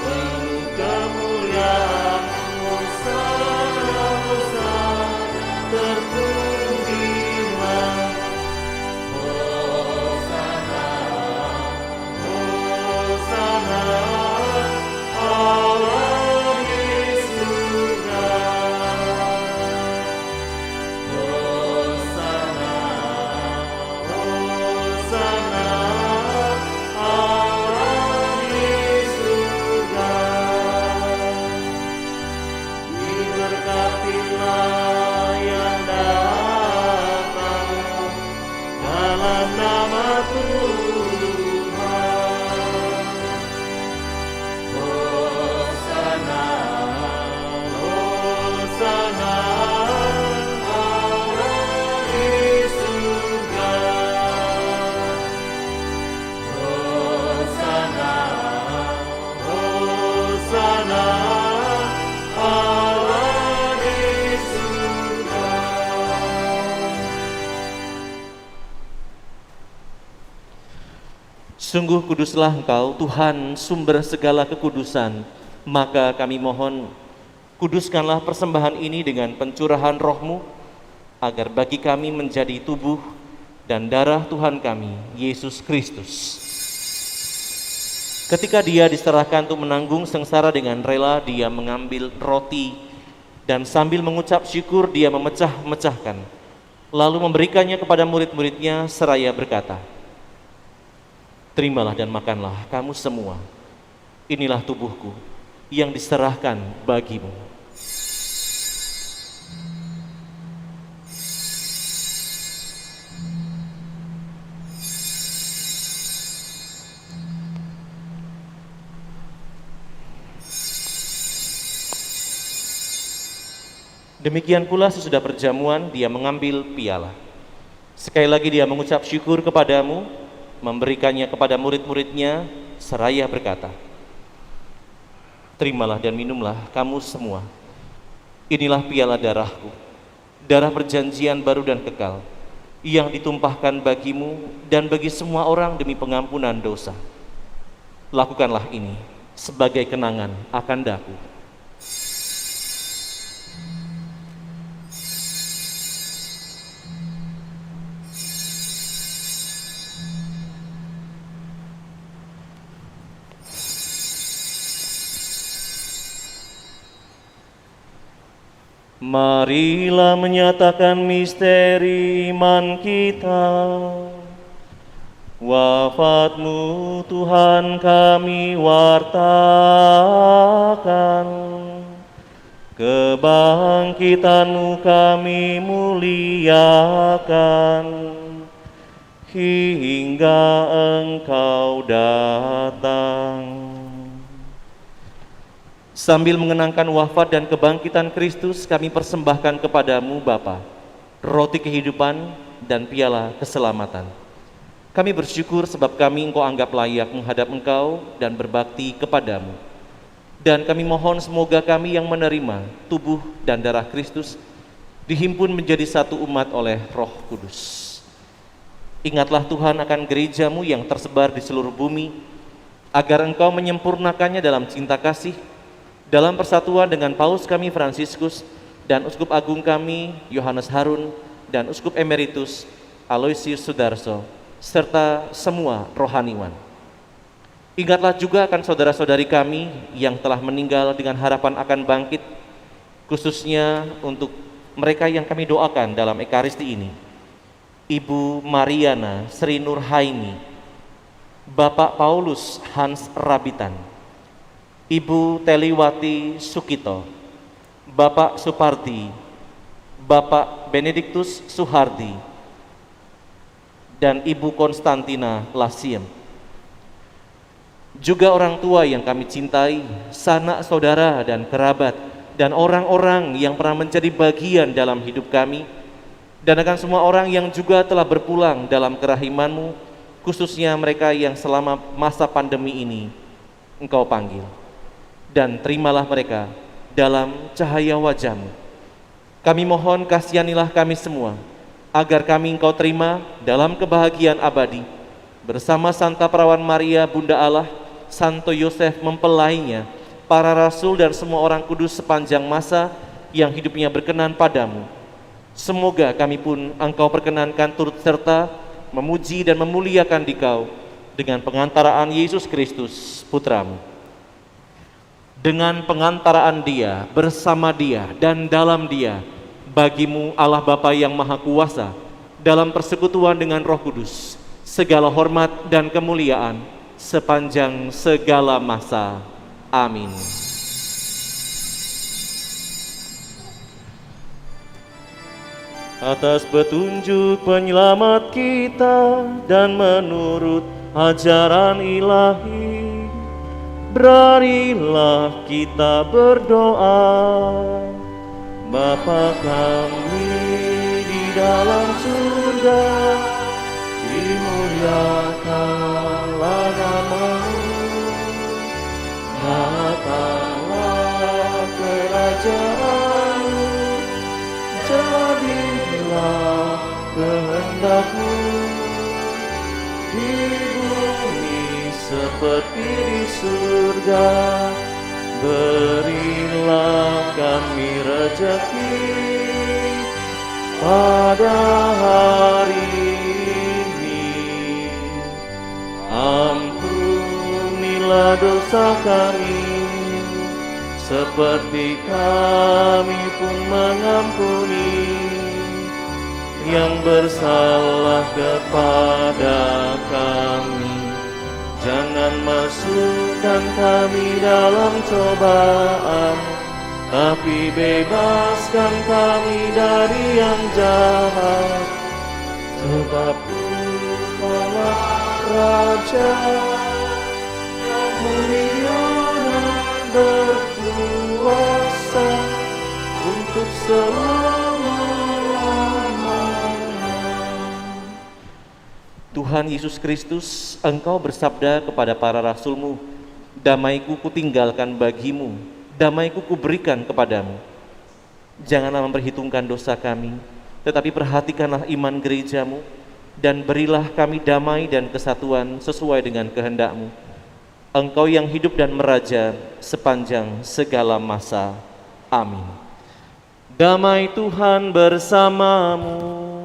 penuh kemuliaan. Hosana, Hosana, terpujilah. Hosana, Hosana, Allah di surga. Hosana, Hosana, Allah di surga. Diberkatilah yang datang dalam nama Tuhan. Hosana, Hosana, Allah di surga. Hosana, Hosana, Allah di surga. Sungguh kuduslah Engkau, Tuhan, sumber segala kekudusan. Maka kami mohon, kuduskanlah persembahan ini dengan pencurahan Roh-Mu, agar bagi kami menjadi tubuh dan darah Tuhan kami, Yesus Kristus. Ketika Dia diserahkan untuk menanggung sengsara dengan rela, Dia mengambil roti dan sambil mengucap syukur Dia memecah-mecahkan, lalu memberikannya kepada murid-muridnya seraya berkata, "Terimalah dan makanlah kamu semua. Inilah tubuhku yang diserahkan bagimu." Demikian pula sesudah perjamuan dia mengambil piala. Sekali lagi dia mengucap syukur kepadamu, memberikannya kepada murid-muridnya, seraya berkata, "Terimalah dan minumlah kamu semua. Inilah piala darahku, darah perjanjian baru dan kekal, yang ditumpahkan bagimu dan bagi semua orang demi pengampunan dosa. Lakukanlah ini sebagai kenangan akan daku." Marilah menyatakan misteri iman kita. Wafat-Mu Tuhan kami wartakan, kebangkitan-Mu kami muliakan, hingga Engkau datang. Sambil mengenangkan wafat dan kebangkitan Kristus, kami persembahkan kepadamu Bapa, roti kehidupan dan piala keselamatan. Kami bersyukur sebab kami Engkau anggap layak menghadap Engkau dan berbakti kepadamu. Dan kami mohon semoga kami yang menerima tubuh dan darah Kristus dihimpun menjadi satu umat oleh Roh Kudus. Ingatlah Tuhan akan gereja-Mu yang tersebar di seluruh bumi, agar Engkau menyempurnakannya dalam cinta kasih, dalam persatuan dengan Paus kami Fransiskus dan Uskup Agung kami Yohanes Harun dan Uskup Emeritus Aloysius Sudarso, serta semua rohaniwan. Ingatlah juga akan saudara-saudari kami yang telah meninggal dengan harapan akan bangkit, khususnya untuk mereka yang kami doakan dalam Ekaristi ini. Ibu Mariana Sri Nurhaini, Bapak Paulus Hans Rabitan, Ibu Teliwati Sukito, Bapak Supardi, Bapak Benediktus Suhardi, dan Ibu Konstantina Lasiem. Juga orang tua yang kami cintai, sanak saudara dan kerabat, dan orang-orang yang pernah menjadi bagian dalam hidup kami, dan akan semua orang yang juga telah berpulang dalam kerahiman-Mu, khususnya mereka yang selama masa pandemi ini Engkau panggil. Dan terimalah mereka dalam cahaya wajah-Mu. Kami mohon kasihanilah kami semua, agar kami Engkau terima dalam kebahagiaan abadi, bersama Santa Perawan Maria Bunda Allah, Santo Yosef mempelainya, para rasul dan semua orang kudus sepanjang masa yang hidupnya berkenan padamu. Semoga kami pun Engkau perkenankan turut serta memuji dan memuliakan Dikau dengan pengantaraan Yesus Kristus Putra-Mu. Dengan pengantaraan Dia, bersama Dia, dan dalam Dia, bagi-Mu Allah Bapa yang Maha Kuasa, dalam persekutuan dengan Roh Kudus, segala hormat dan kemuliaan sepanjang segala masa. Amin. Atas petunjuk penyelamat kita dan menurut ajaran ilahi, marilah kita berdoa. Bapa kami di dalam surga, dimuliakanlah nama-Mu, datanglah kerajaan-Mu, jadilah kehendak-Mu di bumi seperti di surga. Berilah kami rezeki pada hari ini. Ampunilah dosa kami, seperti kami pun mengampuni yang bersalah kepada kami. Jangan masukkan kami dalam cobaan, tapi bebaskan kami dari yang jahat. Sebab Tuhanlah Raja yang mulia dan berkuasa untuk untuk selama-lamanya. Tuhan Yesus Kristus, Engkau bersabda kepada para rasul-Mu, damai-Ku kutinggalkan bagimu, damai-Ku kuberikan kepadamu. Janganlah memperhitungkan dosa kami, tetapi perhatikanlah iman gereja-Mu, dan berilah kami damai dan kesatuan sesuai dengan kehendak-Mu. Engkau yang hidup dan meraja sepanjang segala masa. Amin. Damai Tuhan bersamamu.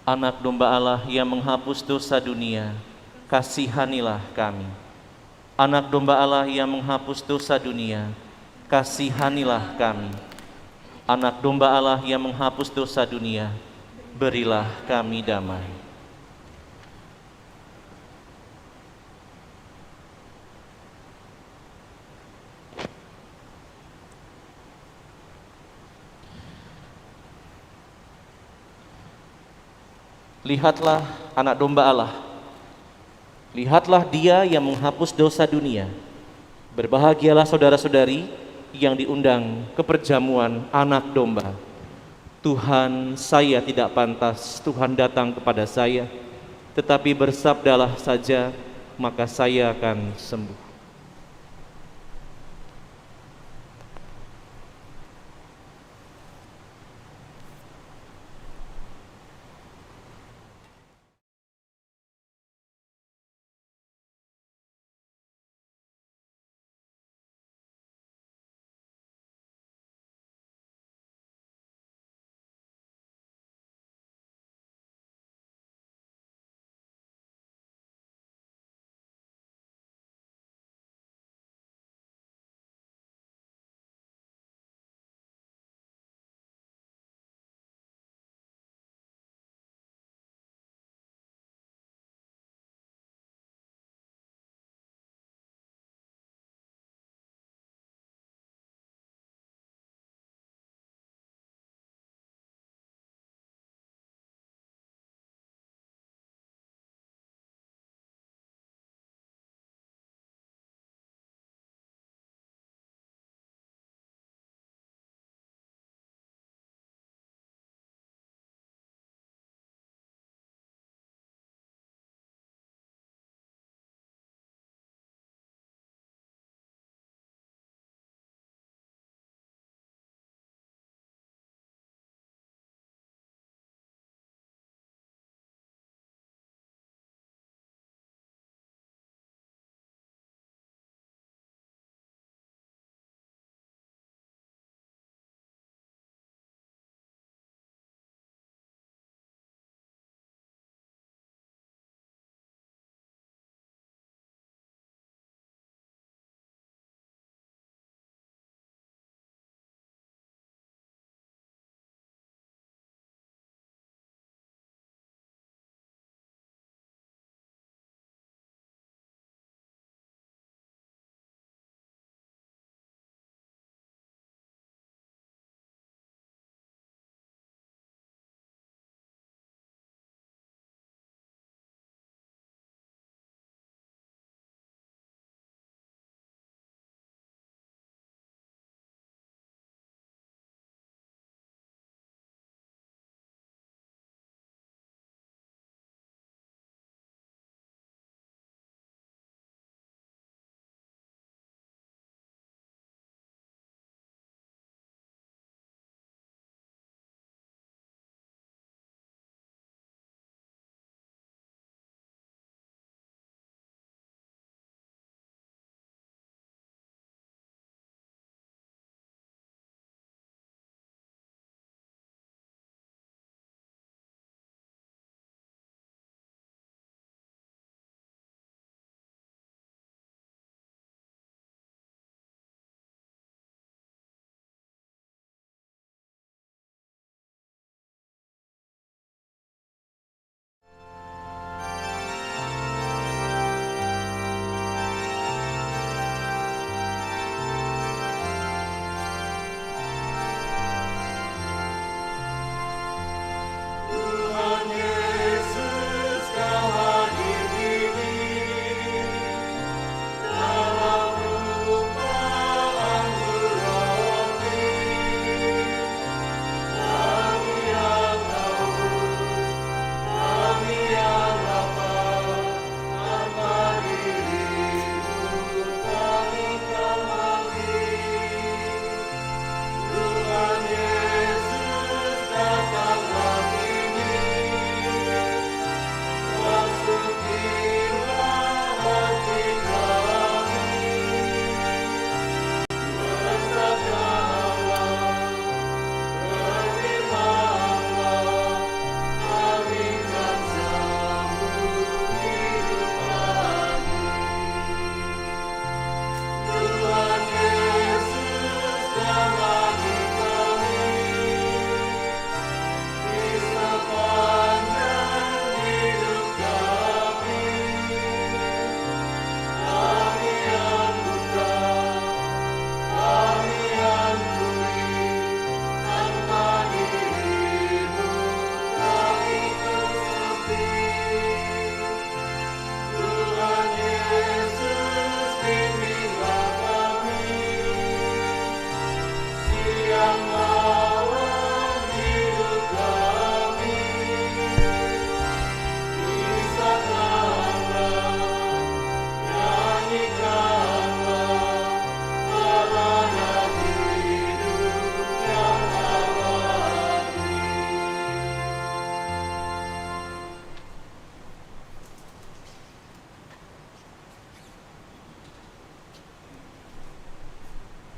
Anak domba Allah yang menghapus dosa dunia, kasihanilah kami. Anak domba Allah yang menghapus dosa dunia, kasihanilah kami. Anak domba Allah yang menghapus dosa dunia, berilah kami damai. Lihatlah anak domba Allah, lihatlah Dia yang menghapus dosa dunia. Berbahagialah saudara-saudari yang diundang ke perjamuan anak domba. Tuhan, saya tidak pantas Tuhan datang kepada saya, tetapi bersabdalah saja, maka saya akan sembuh.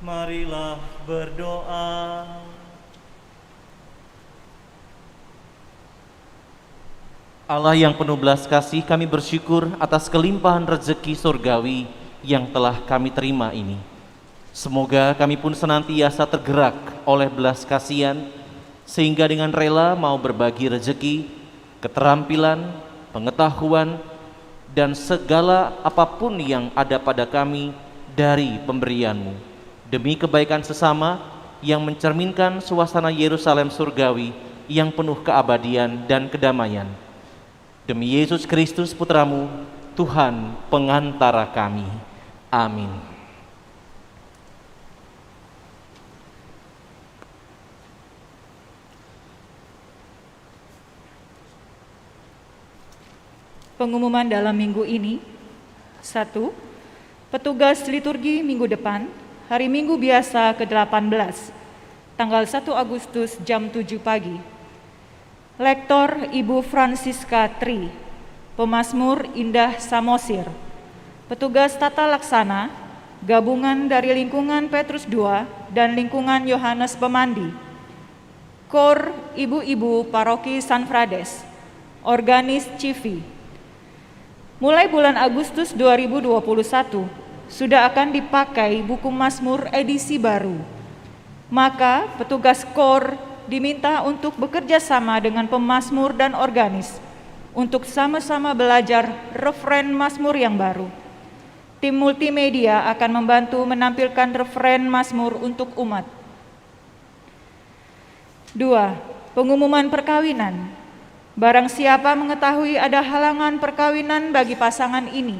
Marilah berdoa. Allah yang penuh belas kasih, kami bersyukur atas kelimpahan rezeki surgawi yang telah kami terima ini. Semoga kami pun senantiasa tergerak oleh belas kasihan, sehingga dengan rela mau berbagi rezeki, keterampilan, pengetahuan, dan segala apapun yang ada pada kami dari pemberian-Mu, demi kebaikan sesama yang mencerminkan suasana Yerusalem surgawi yang penuh keabadian dan kedamaian. Demi Yesus Kristus Putra-Mu, Tuhan pengantara kami. Amin. Pengumuman dalam minggu ini. 1. Petugas liturgi minggu depan, hari Minggu biasa ke-18, tanggal 1 Agustus jam 7 pagi. Lektor Ibu Francisca Tri, Pemazmur Indah Samosir, petugas tata laksana, gabungan dari lingkungan Petrus II dan lingkungan Yohanes Pemandi, Kor Ibu-Ibu Paroki San Frades, Organis Civi. Mulai bulan Agustus 2021, sudah akan dipakai buku Mazmur edisi baru. Maka petugas Kor diminta untuk bekerja sama dengan pemazmur dan organis untuk sama-sama belajar referen Mazmur yang baru. Tim multimedia akan membantu menampilkan referen Mazmur untuk umat. 2. Pengumuman perkawinan. Barang siapa mengetahui ada halangan perkawinan bagi pasangan ini,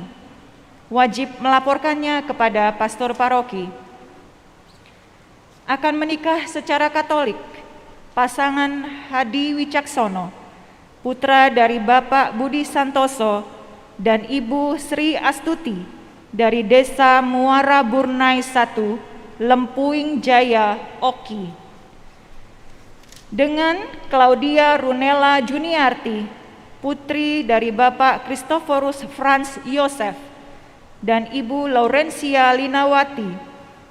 wajib melaporkannya kepada pastor paroki. Akan menikah secara Katolik pasangan Hadi Wicaksono, putra dari Bapak Budi Santoso dan Ibu Sri Astuti dari Desa Muara Burnai 1, Lempuing Jaya, Oki. Dengan Claudia Runella Juniarti, putri dari Bapak Christophorus Franz Yosef dan Ibu Laurencia Linawati,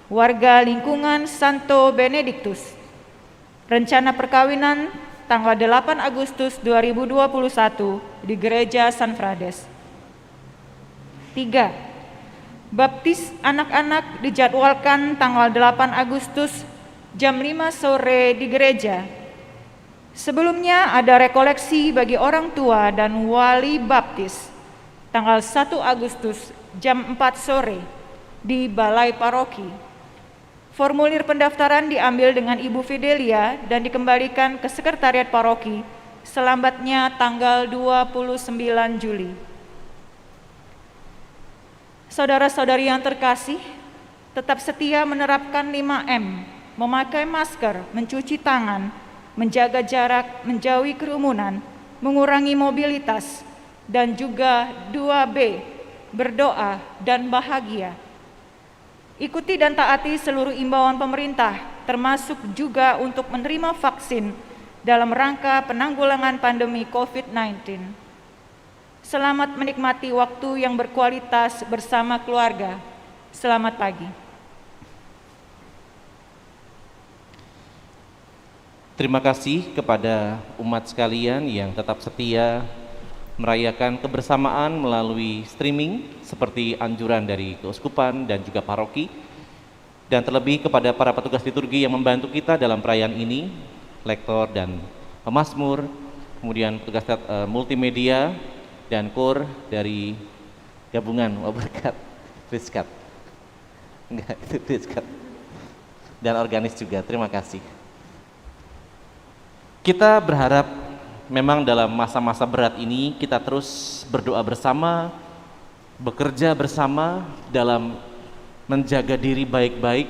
warga lingkungan Santo Benedictus. Rencana perkawinan tanggal 8 Agustus 2021 di Gereja San Frades. 3. Baptis anak-anak dijadwalkan tanggal 8 Agustus jam 5 sore di gereja. Sebelumnya ada rekoleksi bagi orang tua dan wali baptis tanggal 1 Agustus jam 4 sore di Balai Paroki. Formulir pendaftaran diambil dengan Ibu Fidelia dan dikembalikan ke Sekretariat Paroki selambatnya tanggal 29 Juli. Saudara-saudari yang terkasih, tetap setia menerapkan 5M, memakai masker, mencuci tangan, menjaga jarak, menjauhi kerumunan, mengurangi mobilitas, dan juga 2B, berdoa dan bahagia. Ikuti dan taati seluruh imbauan pemerintah, termasuk juga untuk menerima vaksin dalam rangka penanggulangan pandemi COVID-19. Selamat menikmati waktu yang berkualitas bersama keluarga. Selamat pagi. Terima kasih kepada umat sekalian yang tetap setia merayakan kebersamaan melalui streaming seperti anjuran dari keuskupan dan juga paroki, dan terlebih kepada para petugas liturgi yang membantu kita dalam perayaan ini, lektor dan pemazmur, kemudian petugas multimedia dan kor dari gabungan Waberkat, Friskat, enggak itu Friskat, dan organis juga. Terima kasih. Kita berharap memang dalam masa-masa berat ini kita terus berdoa bersama, bekerja bersama dalam menjaga diri baik-baik,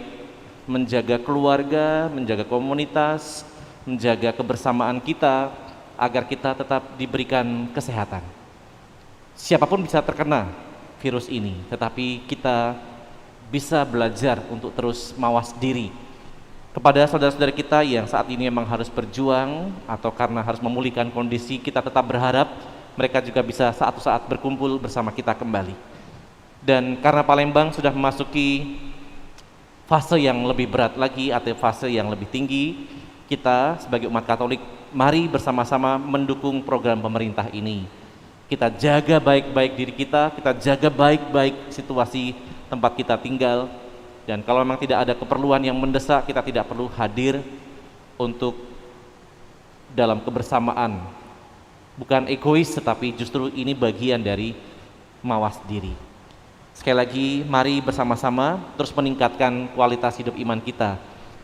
menjaga keluarga, menjaga komunitas, menjaga kebersamaan kita agar kita tetap diberikan kesehatan. Siapapun bisa terkena virus ini, tetapi kita bisa belajar untuk terus mawas diri. Kepada saudara-saudara kita yang saat ini memang harus berjuang atau karena harus memulihkan kondisi, kita tetap berharap mereka juga bisa suatu saat berkumpul bersama kita kembali. Dan karena Palembang sudah memasuki fase yang lebih berat lagi atau fase yang lebih tinggi, kita sebagai umat Katolik mari bersama-sama mendukung program pemerintah ini. Kita jaga baik-baik diri kita jaga baik-baik situasi tempat kita tinggal, dan kalau memang tidak ada keperluan yang mendesak, kita tidak perlu hadir untuk dalam kebersamaan. Bukan egois, tetapi justru ini bagian dari mawas diri. Sekali lagi, mari bersama-sama terus meningkatkan kualitas hidup iman kita.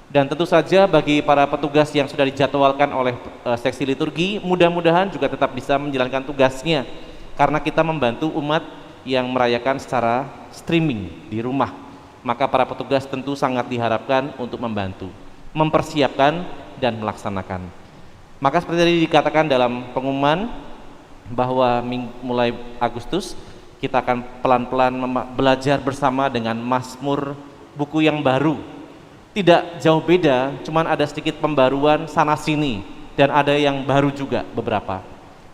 Dan tentu saja bagi para petugas yang sudah dijadwalkan oleh seksi liturgi, mudah-mudahan juga tetap bisa menjalankan tugasnya, karena kita membantu umat yang merayakan secara streaming di rumah. Maka para petugas tentu sangat diharapkan untuk membantu, mempersiapkan dan melaksanakan. Maka seperti tadi dikatakan dalam pengumuman bahwa mulai Agustus kita akan pelan-pelan belajar bersama dengan Mazmur, buku yang baru. Tidak jauh beda, cuman ada sedikit pembaruan sana sini dan ada yang baru juga beberapa.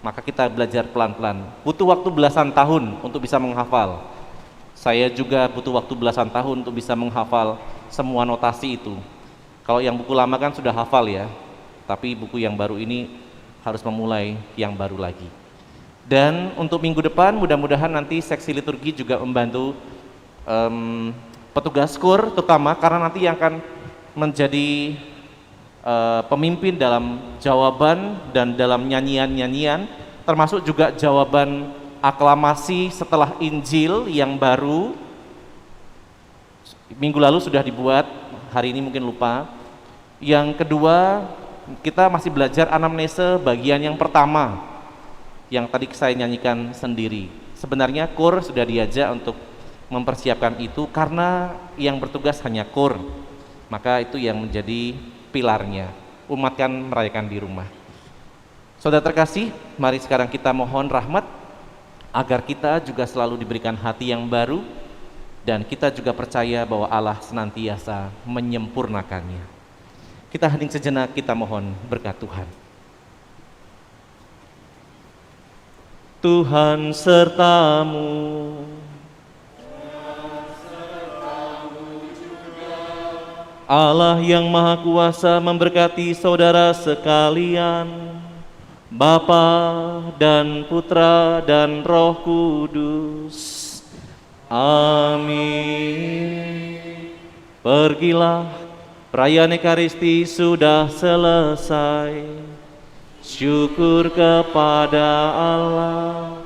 Maka kita belajar pelan-pelan. Butuh waktu belasan tahun untuk bisa menghafal. Saya juga butuh waktu belasan tahun untuk bisa menghafal semua notasi itu. Kalau yang buku lama kan sudah hafal ya, tapi buku yang baru ini harus memulai yang baru lagi. Dan untuk minggu depan mudah-mudahan nanti seksi liturgi juga membantu petugas KUR terutama, karena nanti yang akan menjadi pemimpin dalam jawaban dan dalam nyanyian-nyanyian, termasuk juga jawaban aklamasi setelah Injil yang baru minggu lalu sudah dibuat, hari ini mungkin lupa. Yang kedua, kita masih belajar anamnese bagian yang pertama yang tadi saya nyanyikan sendiri. Sebenarnya KUR sudah diajak untuk mempersiapkan itu karena yang bertugas hanya KUR, maka itu yang menjadi pilarnya. Umat kan merayakan di rumah. Saudara terkasih, mari sekarang kita mohon rahmat agar kita juga selalu diberikan hati yang baru, dan kita juga percaya bahwa Allah senantiasa menyempurnakannya. Kita hening sejenak, kita mohon berkat Tuhan. Tuhan sertamu. Allah yang Maha Kuasa memberkati saudara sekalian, Bapa dan Putra dan Roh Kudus. Amin. Pergilah, perayaan Ekaristi sudah selesai. Syukur kepada Allah.